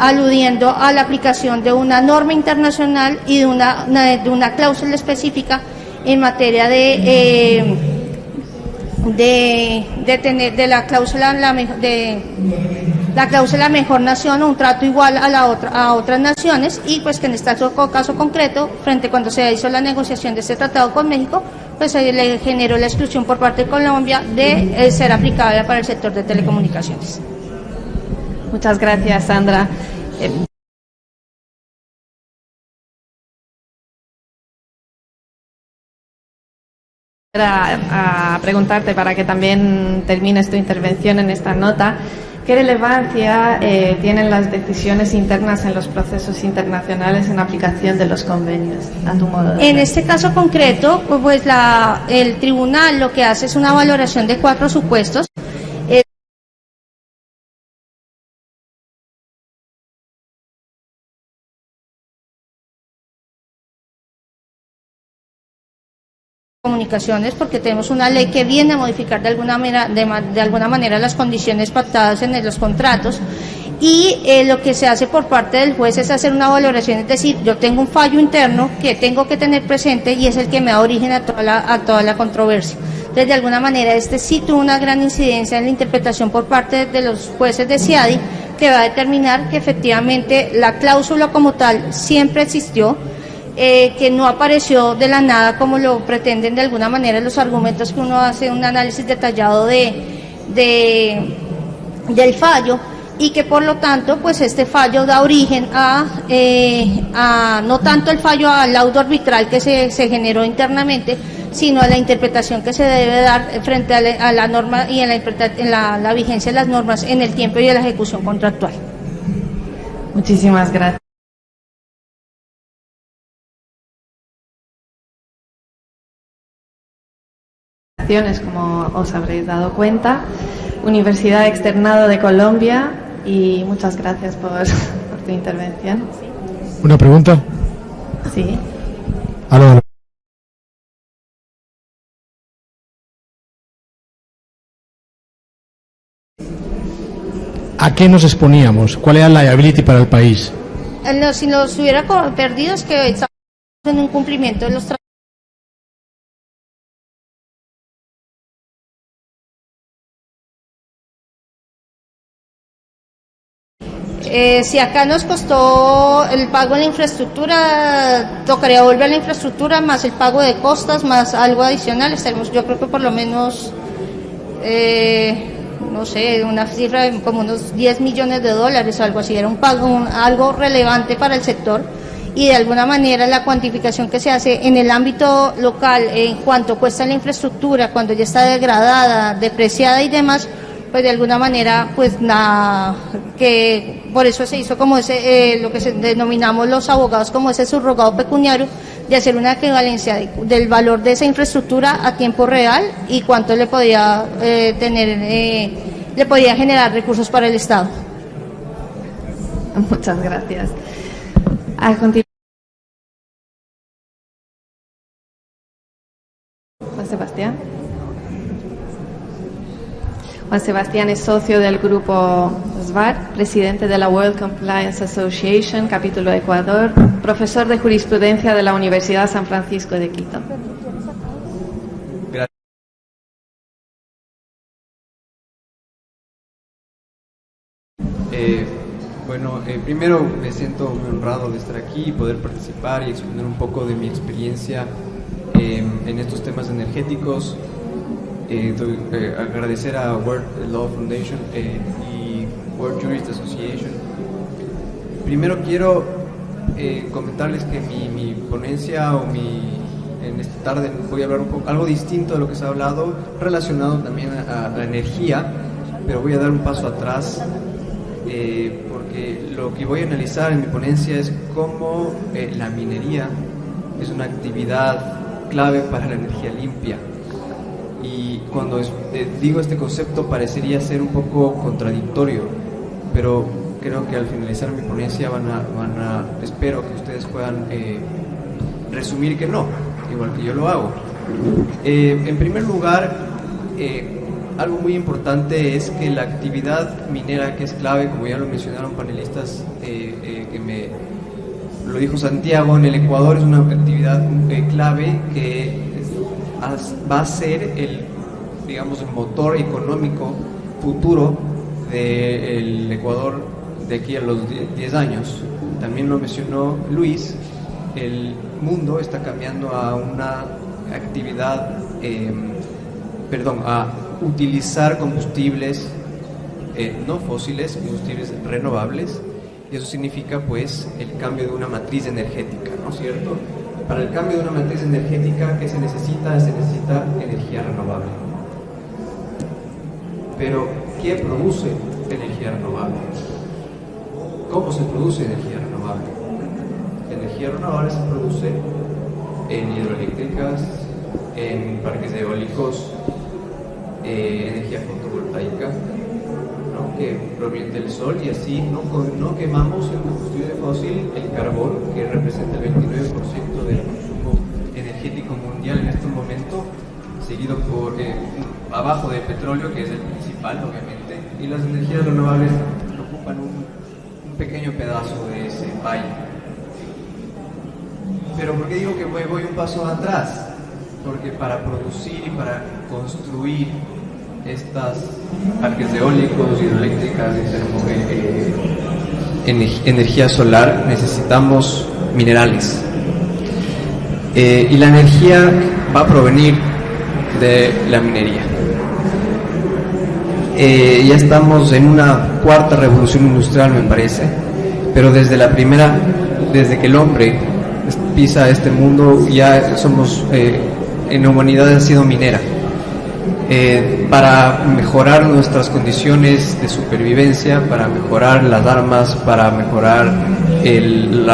aludiendo a la aplicación de una norma internacional y de una cláusula específica en materia de la cláusula mejor nación o un trato igual a otras naciones, y pues que en este caso concreto, cuando se hizo la negociación de este tratado con México, pues se le generó la exclusión por parte de Colombia de ser aplicable para el sector de telecomunicaciones. Muchas gracias, Sandra. A preguntarte, para que también termines tu intervención en esta nota, ¿qué relevancia tienen las decisiones internas en los procesos internacionales en aplicación de los convenios, a tu modo de ver? En este caso concreto, pues el tribunal lo que hace es una valoración de 4 supuestos. Comunicaciones, porque tenemos una ley que viene a modificar de alguna manera las condiciones pactadas en los contratos, y lo que se hace por parte del juez es hacer una valoración, es decir, yo tengo un fallo interno que tengo que tener presente y es el que me da origen a toda la controversia. Entonces, de alguna manera, sí tuvo una gran incidencia en la interpretación por parte de los jueces de CIADI, que va a determinar que efectivamente la cláusula como tal siempre existió, que no apareció de la nada como lo pretenden de alguna manera los argumentos que uno hace un análisis detallado del fallo, y que por lo tanto pues este fallo da origen a no tanto el fallo al laudo arbitral que se generó internamente, sino a la interpretación que se debe dar frente a la norma y en la vigencia de las normas en el tiempo y de la ejecución contractual. Muchísimas gracias. Como os habréis dado cuenta, Universidad Externado de Colombia, y muchas gracias por tu intervención. ¿Una pregunta? Sí. Aló. ¿A qué nos exponíamos? ¿Cuál era la liability para el país? Si los hubiera perdido es que estamos en un cumplimiento de los tratados. Si acá nos costó el pago en la infraestructura, tocaría volver a la infraestructura más el pago de costas, más algo adicional. Estaremos, yo creo que por lo menos, no sé, una cifra de como unos 10 millones de dólares o algo así. Era un pago, algo relevante para el sector, y de alguna manera la cuantificación que se hace en el ámbito local en cuanto cuesta la infraestructura, cuando ya está degradada, depreciada y demás, pues de alguna manera, pues nada, que por eso se hizo como ese, lo que denominamos los abogados como ese subrogado pecuniario, de hacer una equivalencia del valor de esa infraestructura a tiempo real y cuánto le podía le podía generar recursos para el Estado. Muchas gracias. A continuación, Juan Sebastián. Juan Sebastián es socio del grupo SVAR, presidente de la World Compliance Association, capítulo Ecuador, profesor de jurisprudencia de la Universidad San Francisco de Quito. Gracias. Primero me siento muy honrado de estar aquí y poder participar y exponer un poco de mi experiencia en estos temas energéticos. Agradecer a World Law Foundation y World Jurist Association. Primero quiero comentarles que mi ponencia en esta tarde voy a hablar un poco algo distinto de lo que se ha hablado, relacionado también a la energía, pero voy a dar un paso atrás porque lo que voy a analizar en mi ponencia es cómo la minería es una actividad clave para la energía limpia. Y cuando digo este concepto parecería ser un poco contradictorio, pero creo que al finalizar mi ponencia espero que ustedes puedan resumir que no, igual que yo lo hago. En primer lugar, algo muy importante es que la actividad minera, que es clave, como ya lo mencionaron panelistas, lo dijo Santiago, en el Ecuador es una actividad clave que va a ser el motor económico futuro del Ecuador de aquí a los 10 años. También lo mencionó Luis, el mundo está cambiando a una actividad, a utilizar combustibles no fósiles, combustibles renovables, y eso significa pues el cambio de una matriz energética, ¿no es cierto? Para el cambio de una matriz energética, ¿qué se necesita? Se necesita energía renovable. Pero, ¿qué produce energía renovable? ¿Cómo se produce energía renovable? La energía renovable se produce en hidroeléctricas, en parques eólicos, energía fotovoltaica, ¿no? Que proviene del sol, y así no quemamos el combustible fósil, el carbón, que representa el 29% del consumo energético mundial en este momento, seguido por abajo del petróleo, que es el principal obviamente, y las energías renovables ocupan un pequeño pedazo de ese pie. Pero ¿por qué digo que voy un paso atrás? Porque para producir y para construir estas parques eólicos, hidroeléctricas, energía solar, necesitamos minerales. Y la energía va a provenir de la minería. Ya estamos en una cuarta revolución industrial, me parece, pero desde que el hombre pisa este mundo, ya somos en la humanidad ha sido minera. Para mejorar nuestras condiciones de supervivencia, para mejorar las armas, para mejorar el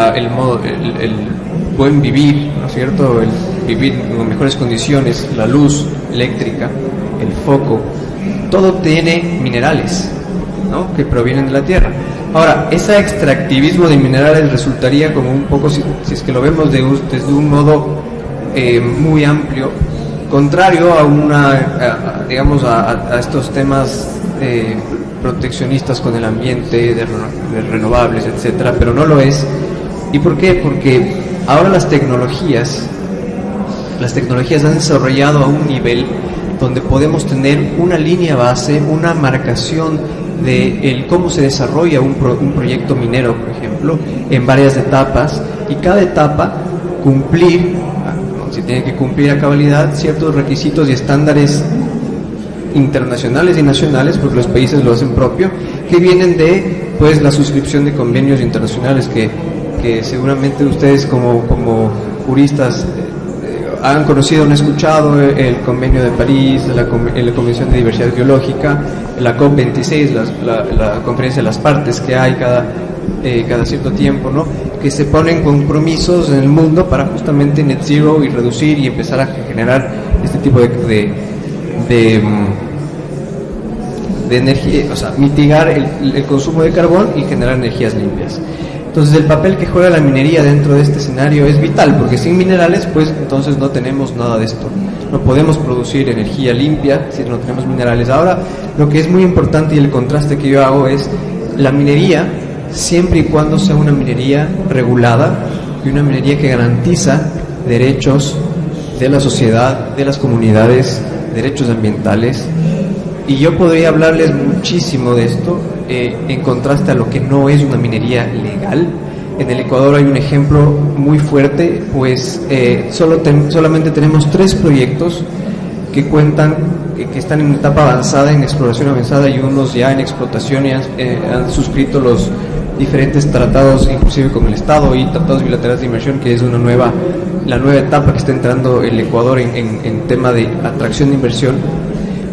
buen vivir, ¿no es cierto? El vivir en mejores condiciones, la luz eléctrica, el foco, todo tiene minerales, ¿no? Que provienen de la tierra. Ahora, ese extractivismo de minerales resultaría como un poco, si es que lo vemos desde un modo muy amplio, contrario a estos temas proteccionistas con el ambiente, de renovables, etcétera, pero no lo es. ¿Y por qué? Porque ahora las tecnologías han desarrollado a un nivel donde podemos tener una línea base, una marcación de cómo se desarrolla un proyecto minero, por ejemplo, en varias etapas, y cada etapa se tiene que cumplir a cabalidad ciertos requisitos y estándares internacionales y nacionales, porque los países lo hacen propio, que vienen de pues la suscripción de convenios internacionales que seguramente ustedes como juristas han conocido, han escuchado: el Convenio de París, la Convención de Diversidad Biológica, la COP26, la conferencia de las partes que hay cada cierto tiempo, ¿no? Que se ponen compromisos en el mundo para justamente net zero y reducir y empezar a generar este tipo de energía, o sea, mitigar el consumo de carbón y generar energías limpias. Entonces, el papel que juega la minería dentro de este escenario es vital, porque sin minerales, pues entonces no tenemos nada de esto. No podemos producir energía limpia si no tenemos minerales. Ahora, lo que es muy importante y el contraste que yo hago es la minería, siempre y cuando sea una minería regulada y una minería que garantiza derechos de la sociedad, de las comunidades, derechos ambientales. Y yo podría hablarles muchísimo de esto, en contraste a lo que no es una minería legal. En el Ecuador hay un ejemplo muy fuerte, pues solamente tenemos 3 proyectos que están en etapa avanzada, en exploración avanzada, y unos ya en explotación, y han suscrito los diferentes tratados, inclusive con el Estado, y tratados bilaterales de inversión, que es la nueva etapa que está entrando el Ecuador en tema de atracción de inversión.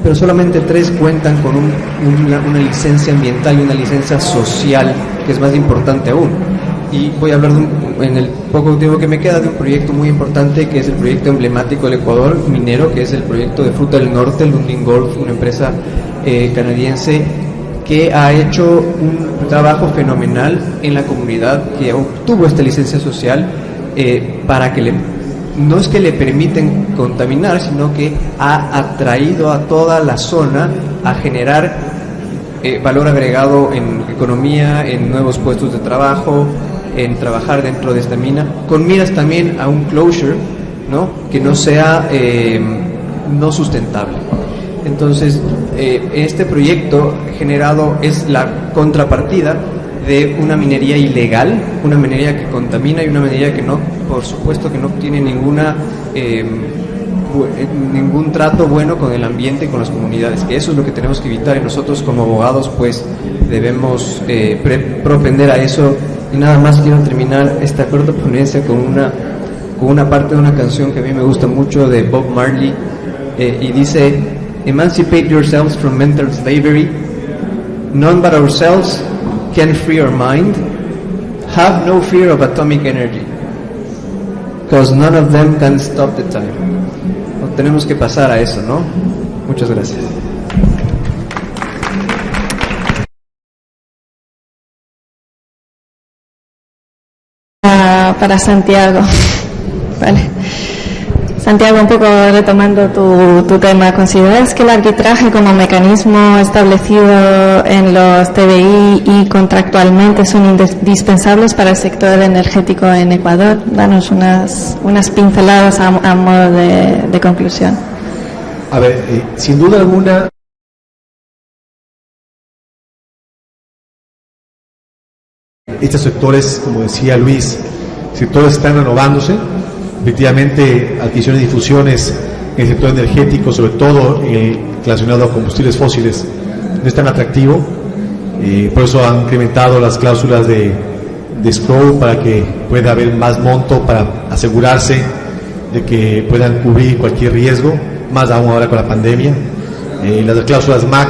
Pero solamente 3 cuentan con una licencia ambiental y una licencia social, que es más importante aún. Y voy a hablar en el poco tiempo que me queda de un proyecto muy importante, que es el proyecto emblemático del Ecuador minero, que es el proyecto de Fruta del Norte, Lundin Gold, una empresa canadiense que ha hecho un trabajo fenomenal en la comunidad, que obtuvo esta licencia social para que no es que le permiten contaminar, sino que ha atraído a toda la zona a generar valor agregado en economía, en nuevos puestos de trabajo, en trabajar dentro de esta mina, con miras también a un closure, ¿no? Que no sea no sustentable. Entonces, este proyecto generado es la contrapartida de una minería ilegal, una minería que contamina y una minería que no, por supuesto que no tiene ningún trato bueno con el ambiente y con las comunidades, que eso es lo que tenemos que evitar, y nosotros como abogados pues debemos propender a eso. Y nada más quiero terminar esta corta ponencia con una parte de una canción que a mí me gusta mucho, de Bob Marley, y dice: "Emancipate yourselves from mental slavery, none but ourselves can free our mind, have no fear of atomic energy, because none of them can stop the time." No, tenemos que pasar a eso, ¿no? Muchas gracias. Para Santiago. Vale. Santiago, un poco retomando tu tema, ¿consideras que el arbitraje como mecanismo establecido en los TBI y contractualmente son indispensables para el sector energético en Ecuador? Danos unas pinceladas a modo de conclusión. A ver, sin duda alguna, estos sectores, como decía Luis, sectores están renovándose. Efectivamente, adquisiciones y difusiones en el sector energético, sobre todo relacionado a combustibles fósiles, no es tan atractivo. Por eso han incrementado las cláusulas de escrow, para que pueda haber más monto para asegurarse de que puedan cubrir cualquier riesgo, más aún ahora con la pandemia. Las cláusulas MAC,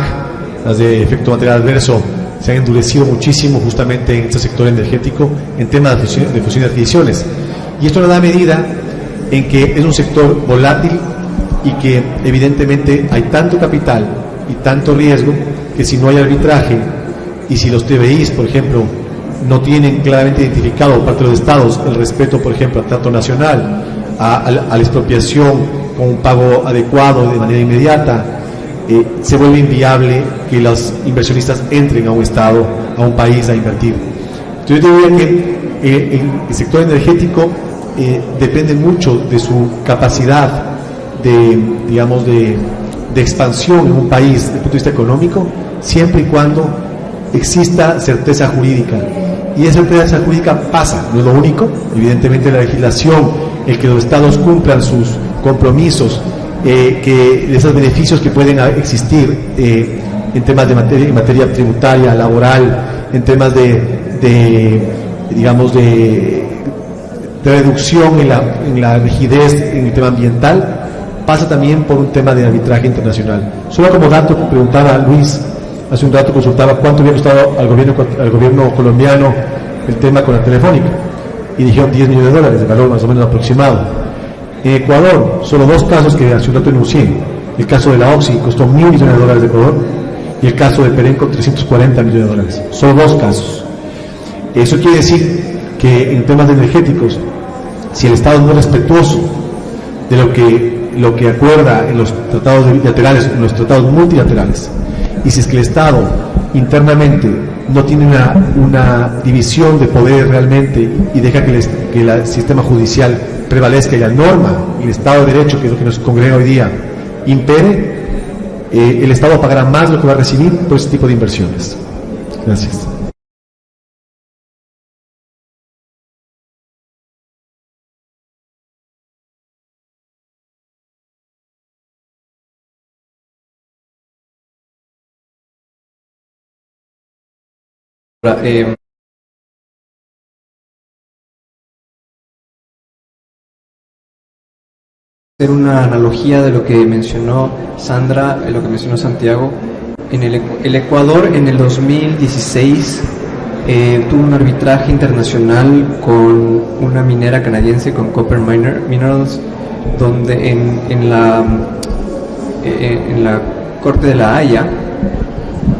las de efecto material adverso, se han endurecido muchísimo justamente en este sector energético en temas de fusión y adquisiciones. Y esto nos da medida en que es un sector volátil y que evidentemente hay tanto capital y tanto riesgo que si no hay arbitraje y si los TBIs, por ejemplo, no tienen claramente identificado por parte de los estados el respeto, por ejemplo, al trato nacional, a la expropiación con un pago adecuado de manera inmediata, se vuelve inviable que los inversionistas entren a un estado, a un país a invertir. Entonces yo diría que el sector energético depende mucho de su capacidad de, digamos, de expansión en un país desde el punto de vista económico, siempre y cuando exista certeza jurídica. Y esa certeza jurídica pasa, no es lo único, evidentemente la legislación, el que los estados cumplan sus compromisos, que esos beneficios que pueden existir en temas de materia tributaria, laboral, en temas digamos de reducción en la rigidez en el tema ambiental, pasa también por un tema de arbitraje internacional. Solo como dato, preguntaba Luis, hace un rato consultaba cuánto había costado al gobierno colombiano el tema con la Telefónica, y dijeron $10 millones de valor más o menos aproximado. En Ecuador, solo dos casos que hace un rato enuncié: el caso de la Oxy costó $1.000 millones de Ecuador, y el caso de Perenco $340 millones. Solo dos casos. Eso quiere decir que en temas energéticos, si el Estado no es respetuoso de lo que acuerda en los tratados bilaterales, en los tratados multilaterales, y si es que el Estado internamente no tiene una división de poderes realmente y deja que el sistema judicial prevalezca y la norma y el Estado de Derecho, que es lo que nos congrega hoy día, impere, el Estado pagará más lo que va a recibir por ese tipo de inversiones. Gracias. Hacer una analogía de lo que mencionó Sandra, lo que mencionó Santiago. En el Ecuador en el 2016 tuvo un arbitraje internacional con una minera canadiense, con Copper Minerals, donde en la Corte de la Haya.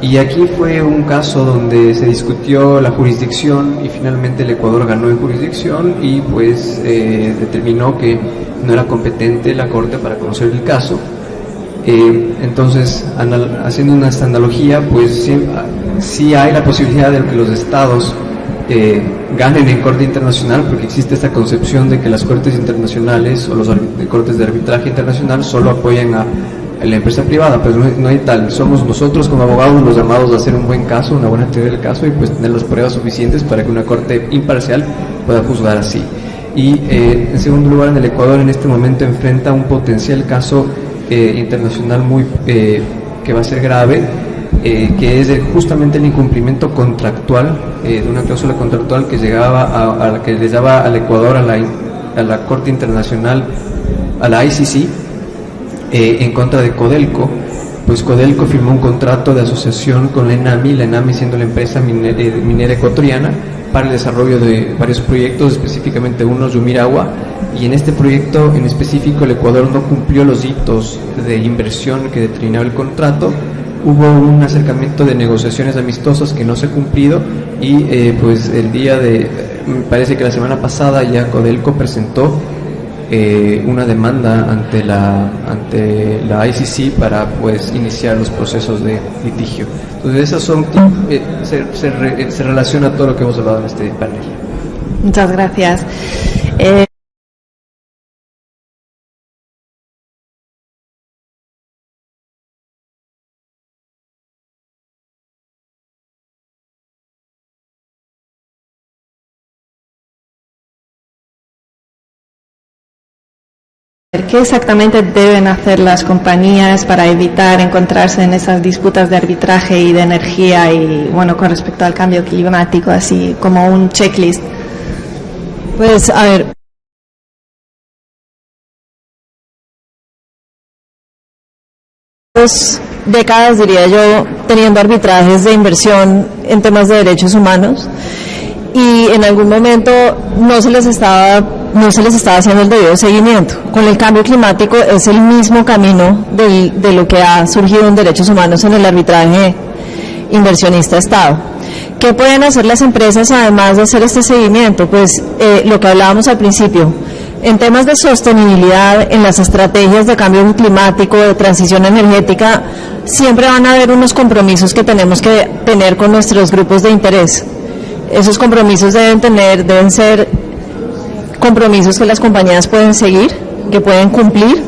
Y aquí fue un caso donde se discutió la jurisdicción y finalmente el Ecuador ganó en jurisdicción y pues determinó que no era competente la Corte para conocer el caso. Entonces, haciendo una analogía, pues sí hay la posibilidad de que los estados ganen en Corte Internacional, porque existe esta concepción de que las Cortes Internacionales o los Cortes de Arbitraje Internacional solo apoyan a la empresa privada, pues no hay tal. Somos nosotros como abogados los llamados a hacer un buen caso, una buena teoría del caso y pues tener las pruebas suficientes para que una corte imparcial pueda juzgar así. Y en segundo lugar, en el Ecuador en este momento enfrenta un potencial caso internacional muy que va a ser grave, que es justamente el incumplimiento contractual de una cláusula contractual que llegaba a la que le daba al Ecuador a la Corte Internacional, a la ICC, en contra de Codelco. Pues Codelco firmó un contrato de asociación con la ENAMI siendo la empresa minera ecuatoriana, para el desarrollo de varios proyectos, específicamente uno, Yumiragua, y en este proyecto en específico el Ecuador no cumplió los hitos de inversión que determinaba el contrato. Hubo un acercamiento de negociaciones amistosas que no se ha cumplido y pues me parece que la semana pasada ya Codelco presentó una demanda ante la ICC para pues iniciar los procesos de litigio. Entonces esas son se relaciona a todo lo que hemos hablado en este panel. Muchas gracias. ¿Qué exactamente deben hacer las compañías para evitar encontrarse en esas disputas de arbitraje y de energía y, bueno, con respecto al cambio climático, así como un checklist? Pues, a ver, décadas, diría yo, teniendo arbitrajes de inversión en temas de derechos humanos, y en algún momento no se les estaba haciendo el debido seguimiento. Con el cambio climático es el mismo camino de lo que ha surgido en derechos humanos en el arbitraje inversionista-Estado. ¿Qué pueden hacer las empresas además de hacer este seguimiento? Pues lo que hablábamos al principio, en temas de sostenibilidad, en las estrategias de cambio climático, de transición energética, siempre van a haber unos compromisos que tenemos que tener con nuestros grupos de interés. Esos compromisos deben ser compromisos que las compañías pueden seguir, que pueden cumplir,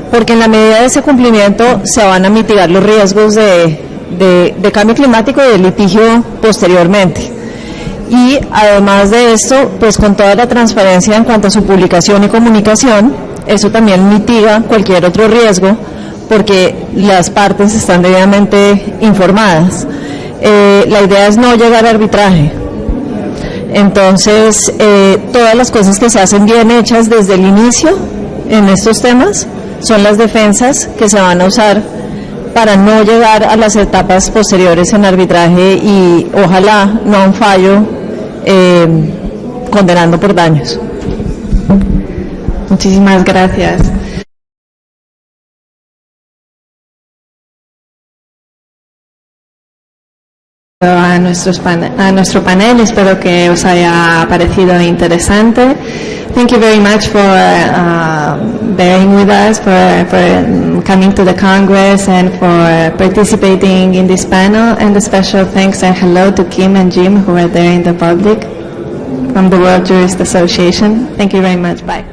porque en la medida de ese cumplimiento se van a mitigar los riesgos de cambio climático y de litigio posteriormente. Y además de esto, pues con toda la transparencia en cuanto a su publicación y comunicación, eso también mitiga cualquier otro riesgo, porque las partes están debidamente informadas. La idea es no llegar a arbitraje. Entonces, todas las cosas que se hacen bien hechas desde el inicio en estos temas son las defensas que se van a usar para no llegar a las etapas posteriores en arbitraje y ojalá no a un fallo condenando por daños. Muchísimas gracias. A nuestro panel, espero que os haya parecido interesante. Thank you very much for bearing with us, for coming to the Congress and for participating in this panel, and a special thanks and hello to Kim and Jim who are there in the public from the World Jurist Association. Thank you very much. Bye.